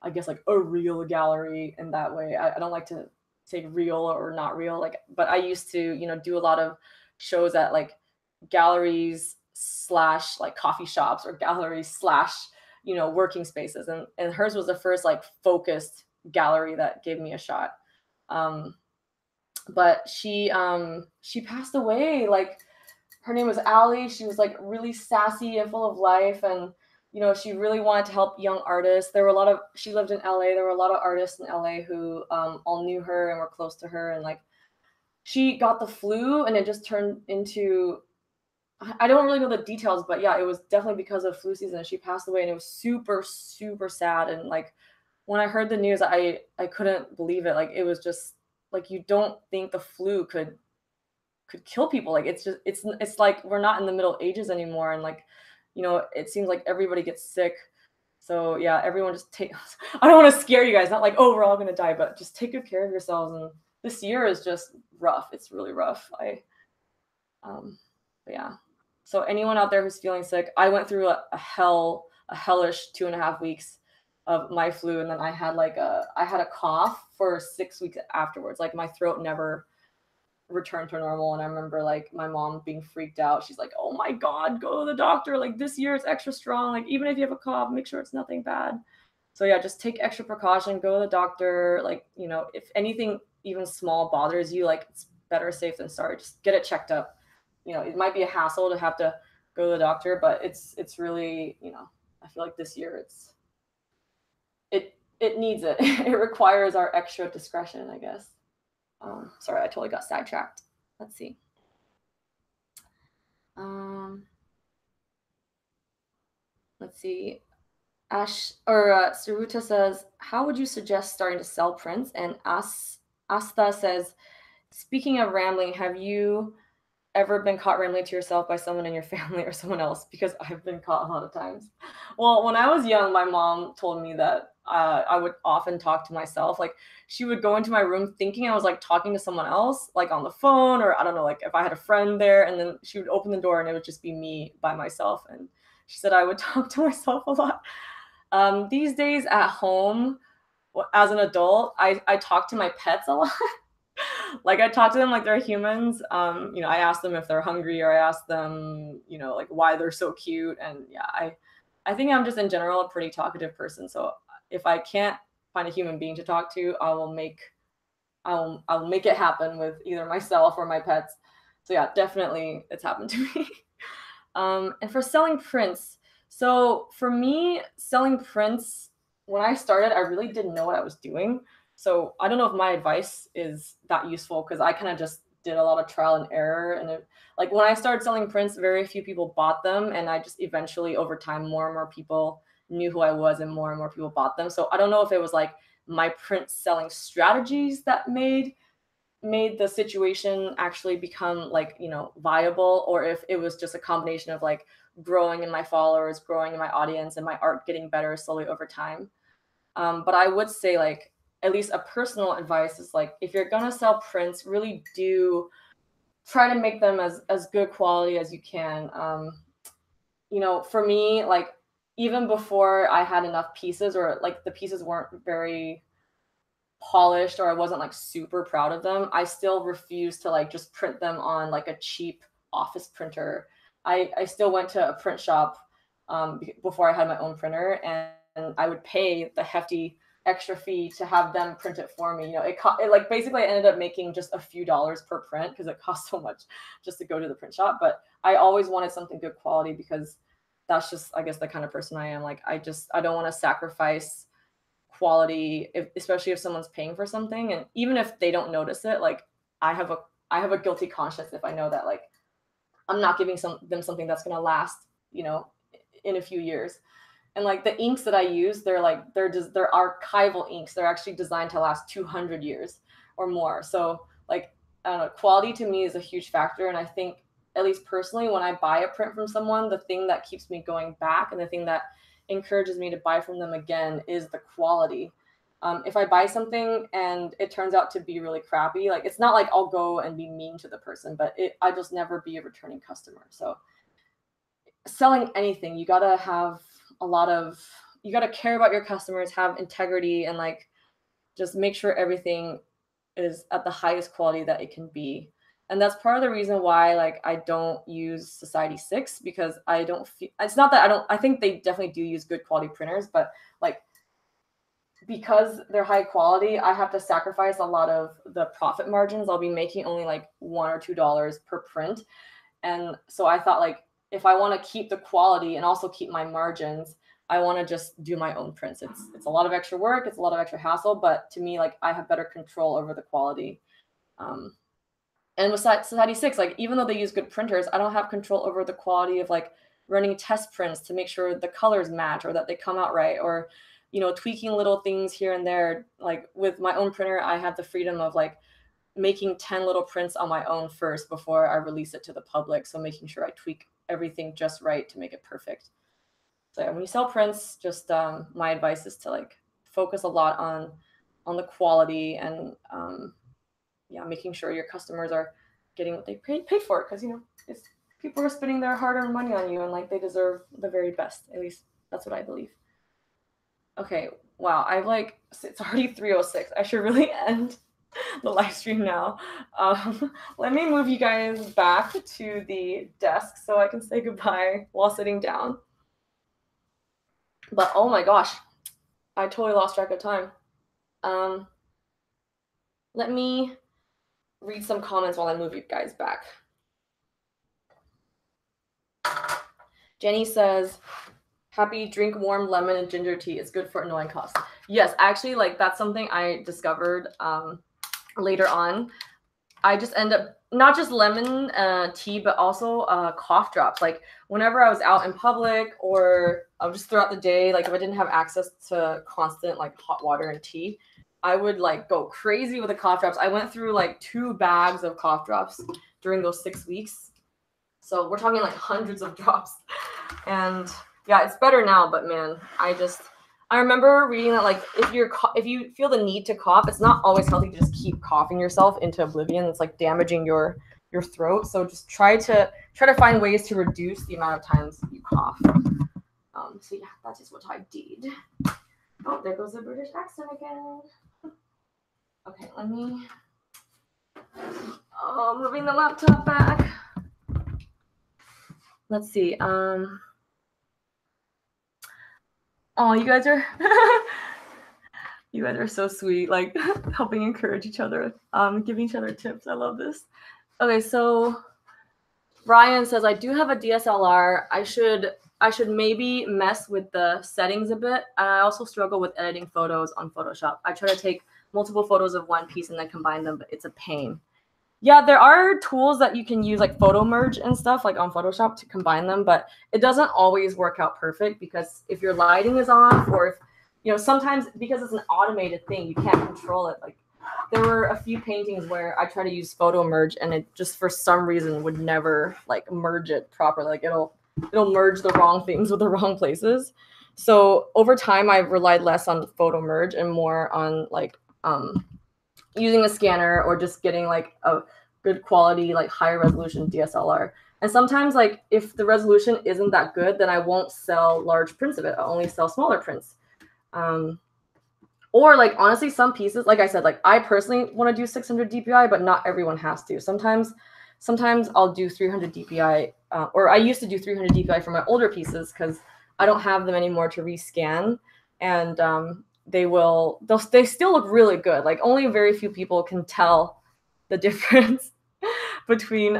I guess like a real gallery in that way. I don't like to say real or not real, like, but I used to, do a lot of shows at like galleries slash like coffee shops or galleries slash, working spaces. And hers was the first like focused gallery that gave me a shot. But she passed away. Like her name was Allie. She was like really sassy and full of life. And she really wanted to help young artists. She lived in LA. There were a lot of artists in LA who all knew her and were close to her. And like, she got the flu and it just turned into, I don't really know the details, but yeah, it was definitely because of flu season. She passed away and it was super, super sad. And like, when I heard the news, I couldn't believe it. Like, it was just like, you don't think the flu could kill people. Like, it's like, we're not in the Middle Ages anymore. And like, you know, it seems like everybody gets sick. So yeah, everyone just take I don't want to scare you guys, not like, oh, we're all gonna die, but just take good care of yourselves. And this year is just rough. It's really rough. But yeah. So anyone out there who's feeling sick, I went through a hellish 2.5 weeks of my flu, and then I had a cough for 6 weeks afterwards. Like my throat never returned to normal. And I remember like my mom being freaked out. She's like, oh my God, go to the doctor. Like this year it's extra strong. Like even if you have a cough, make sure it's nothing bad. So yeah, just take extra precaution, go to the doctor. Like, you know, if anything even small bothers you, like it's better safe than sorry. Just get it checked up. You know, it might be a hassle to have to go to the doctor, but it's really, you know, I feel like this year it needs it. It requires our extra discretion, I guess. Sorry, I totally got sidetracked. Let's see. Let's see. Saruta says, how would you suggest starting to sell prints? And Asta says, speaking of rambling, have you ever been caught rambling to yourself by someone in your family or someone else? Because I've been caught a lot of times. Well, when I was young, my mom told me that I would often talk to myself. Like she would go into my room thinking I was like talking to someone else, like on the phone, or I don't know, like if I had a friend there, and then she would open the door and it would just be me by myself. And she said I would talk to myself a lot. These days at home, as an adult, I talk to my pets a lot. Like I talk to them like they're humans. You know, I ask them if they're hungry, or I ask them, you know, like why they're so cute. And yeah, I think I'm just in general a pretty talkative person. So if I can't find a human being to talk to, I'll make it happen with either myself or my pets. So yeah, definitely it's happened to me. And for selling prints, so for me, selling prints, when I started, I really didn't know what I was doing. So I don't know if my advice is that useful, because I kind of just did a lot of trial and error. And like when I started selling prints, very few people bought them. And I just eventually over time, more and more people knew who I was and more people bought them. So I don't know if it was like my print selling strategies that made the situation actually become like, you know, viable, or if it was just a combination of like growing in my followers, growing in my audience, and my art getting better slowly over time. But I would say like, at least a personal advice is like, if you're gonna sell prints, really do try to make them as good quality as you can. You know, for me, like even before I had enough pieces, or like the pieces weren't very polished, or I wasn't like super proud of them, I still refused to like just print them on like a cheap office printer. I still went to a print shop before I had my own printer, and I would pay the hefty extra fee to have them print it for me. You know, it like basically I ended up making just a few dollars per print because it cost so much just to go to the print shop. But I always wanted something good quality, because that's just, I guess, the kind of person I am. Like I don't want to sacrifice quality, especially if someone's paying for something. And even if they don't notice it, like I have a guilty conscience if I know that like I'm not giving them something that's going to last, you know, in a few years. And like the inks that I use, they're archival inks. They're actually designed to last 200 years or more. So like, I don't know, quality to me is a huge factor. And I think, at least personally, when I buy a print from someone, the thing that keeps me going back and the thing that encourages me to buy from them again is the quality. If I buy something and it turns out to be really crappy, like it's not like I'll go and be mean to the person, but I just never be a returning customer. So selling anything, you gotta care about your customers, have integrity, and like just make sure everything is at the highest quality that it can be. And that's part of the reason why like I don't use Society 6, because I don't feel, it's not that I think they definitely do use good quality printers, but like because they're high quality, I have to sacrifice a lot of the profit margins. I'll be making only like $1 or $2 per print. And so I thought like, if I want to keep the quality and also keep my margins, I want to just do my own prints. It's a lot of extra work. It's a lot of extra hassle, but to me, like I have better control over the quality. And with Society 6, like even though they use good printers, I don't have control over the quality of like running test prints to make sure the colors match or that they come out right, or, you know, tweaking little things here and there. Like with my own printer, I have the freedom of like making 10 little prints on my own first before I release it to the public. So making sure I tweak everything just right to make it perfect. So yeah, when you sell prints, just my advice is to like focus a lot on the quality and yeah, making sure your customers are getting what they paid for, because you know it's people are spending their hard-earned money on you and like they deserve the very best. At least that's what I believe. Okay, wow, I've like it's already 3:06. I should really end the live stream now. Let me move you guys back to the desk so I can say goodbye while sitting down. But oh my gosh, I totally lost track of time. Let me read some comments while I move you guys back. Jenny says, happy, drink warm lemon and ginger tea. It's good for annoying coughs. Yes, actually, like that's something I discovered later on. I just end up not just lemon tea, but also cough drops. Like whenever I was out in public or just throughout the day, like if I didn't have access to constant like hot water and tea, I would like go crazy with the cough drops. I went through like 2 bags of cough drops during those 6 weeks. So we're talking like hundreds of drops. And yeah, it's better now, but man, I remember reading that like if you feel the need to cough, it's not always healthy to just keep coughing yourself into oblivion. It's like damaging your throat. So just try to find ways to reduce the amount of times you cough. So yeah, that is what I did. Oh, there goes the British accent again. Okay, let me. Oh, moving the laptop back. Let's see. Oh, you guys are you guys are so sweet, like helping encourage each other, giving each other tips. I love this. Okay, so Ryan says I do have a DSLR. I should maybe mess with the settings a bit. I also struggle with editing photos on Photoshop. I try to take multiple photos of one piece and then combine them, but it's a pain. Yeah, there are tools that you can use like photo merge and stuff like on Photoshop to combine them, but it doesn't always work out perfect because if your lighting is off or if, you know, sometimes because it's an automated thing, you can't control it. Like there were a few paintings where I try to use photo merge and it just for some reason would never like merge it properly. Like it'll merge the wrong things with the wrong places. So over time, I've relied less on photo merge and more on like using a scanner or just getting like a good quality, like higher resolution DSLR. And sometimes like if the resolution isn't that good, then I won't sell large prints of it. I'll only sell smaller prints. Or like honestly, some pieces, like I said, like I personally want to do 600 DPI, but not everyone has to. Sometimes I'll do 300 DPI, or I used to do 300 DPI for my older pieces because I don't have them anymore to rescan. And they still look really good. Like only very few people can tell the difference between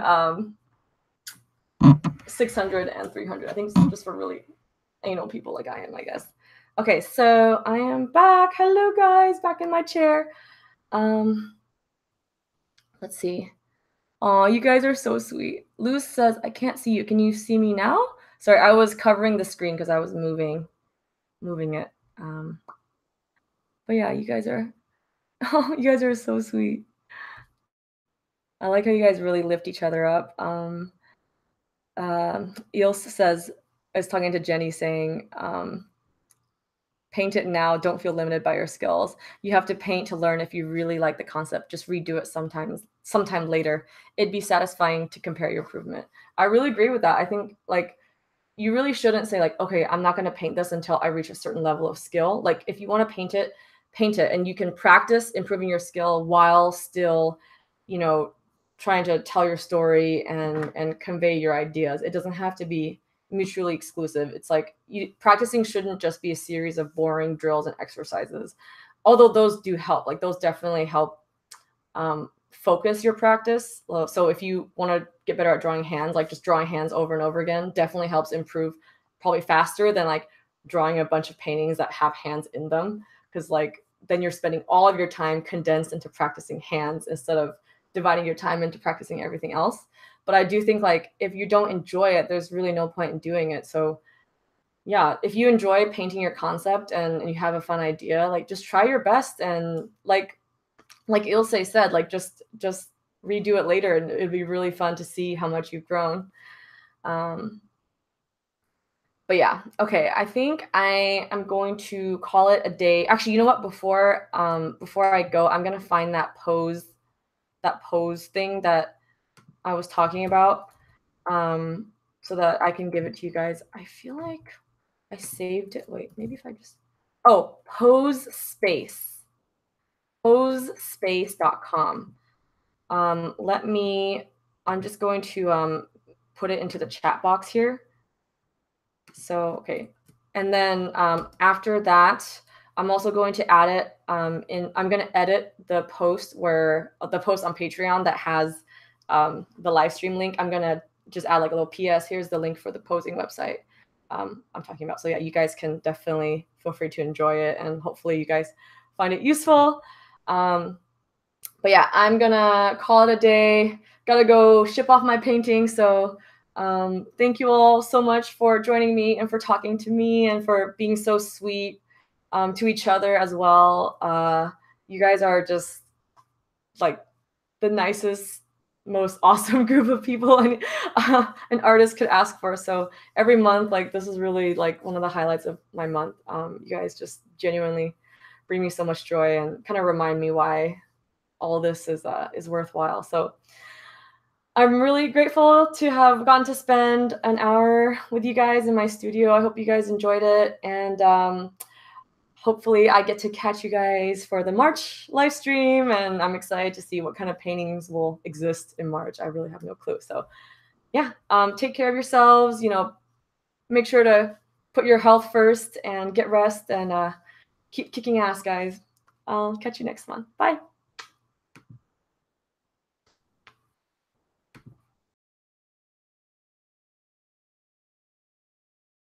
600 and 300. I think it's just for really anal people like I am, I guess. Okay, so I am back. Hello guys, back in my chair. Let's see. Oh, you guys are so sweet. Luz says, I can't see you. Can you see me now? Sorry, I was covering the screen because I was moving it. But yeah, you guys are so sweet. I like how you guys really lift each other up. Eels says, I was talking to Jenny saying, paint it now, don't feel limited by your skills. You have to paint to learn if you really like the concept. Just redo it sometime later. It'd be satisfying to compare your improvement. I really agree with that. I think like you really shouldn't say like, okay, I'm not going to paint this until I reach a certain level of skill. Like if you want to paint it, and you can practice improving your skill while still, you know, trying to tell your story and convey your ideas. It doesn't have to be mutually exclusive. It's like practicing shouldn't just be a series of boring drills and exercises, although those do help. Like those definitely help focus your practice. So if you want to get better at drawing hands, like just drawing hands over and over again definitely helps improve probably faster than like drawing a bunch of paintings that have hands in them, because like then you're spending all of your time condensed into practicing hands instead of dividing your time into practicing everything else. But I do think like if you don't enjoy it, there's really no point in doing it. So yeah, if you enjoy painting your concept and you have a fun idea, like just try your best, and like Ilse said, like just redo it later and it'd be really fun to see how much you've grown. But yeah, okay. I think I am going to call it a day. Actually, you know what? Before I go, I'm gonna find that pose thing that I was talking about, so that I can give it to you guys. I feel like I saved it. Wait, maybe if I just pose space, posespace.com. Let me. I'm just going to put it into the chat box here. So, okay. And then after that, I'm also going to add it I'm going to edit the post the post on Patreon that has the live stream link. I'm going to just add like a little PS. Here's the link for the posing website I'm talking about. So yeah, you guys can definitely feel free to enjoy it, and hopefully you guys find it useful. But yeah, I'm gonna call it a day. Gotta go ship off my painting. So thank you all so much for joining me and for talking to me and for being so sweet to each other as well. You guys are just like the nicest, most awesome group of people an artist could ask for. So every month, like this is really like one of the highlights of my month. You guys just genuinely bring me so much joy and kind of remind me why all this is worthwhile. So I'm really grateful to have gotten to spend an hour with you guys in my studio. I hope you guys enjoyed it, and hopefully I get to catch you guys for the March live stream, and I'm excited to see what kind of paintings will exist in March. I really have no clue. So yeah, take care of yourselves, make sure to put your health first and get rest, and keep kicking ass, guys. I'll catch you next month. Bye.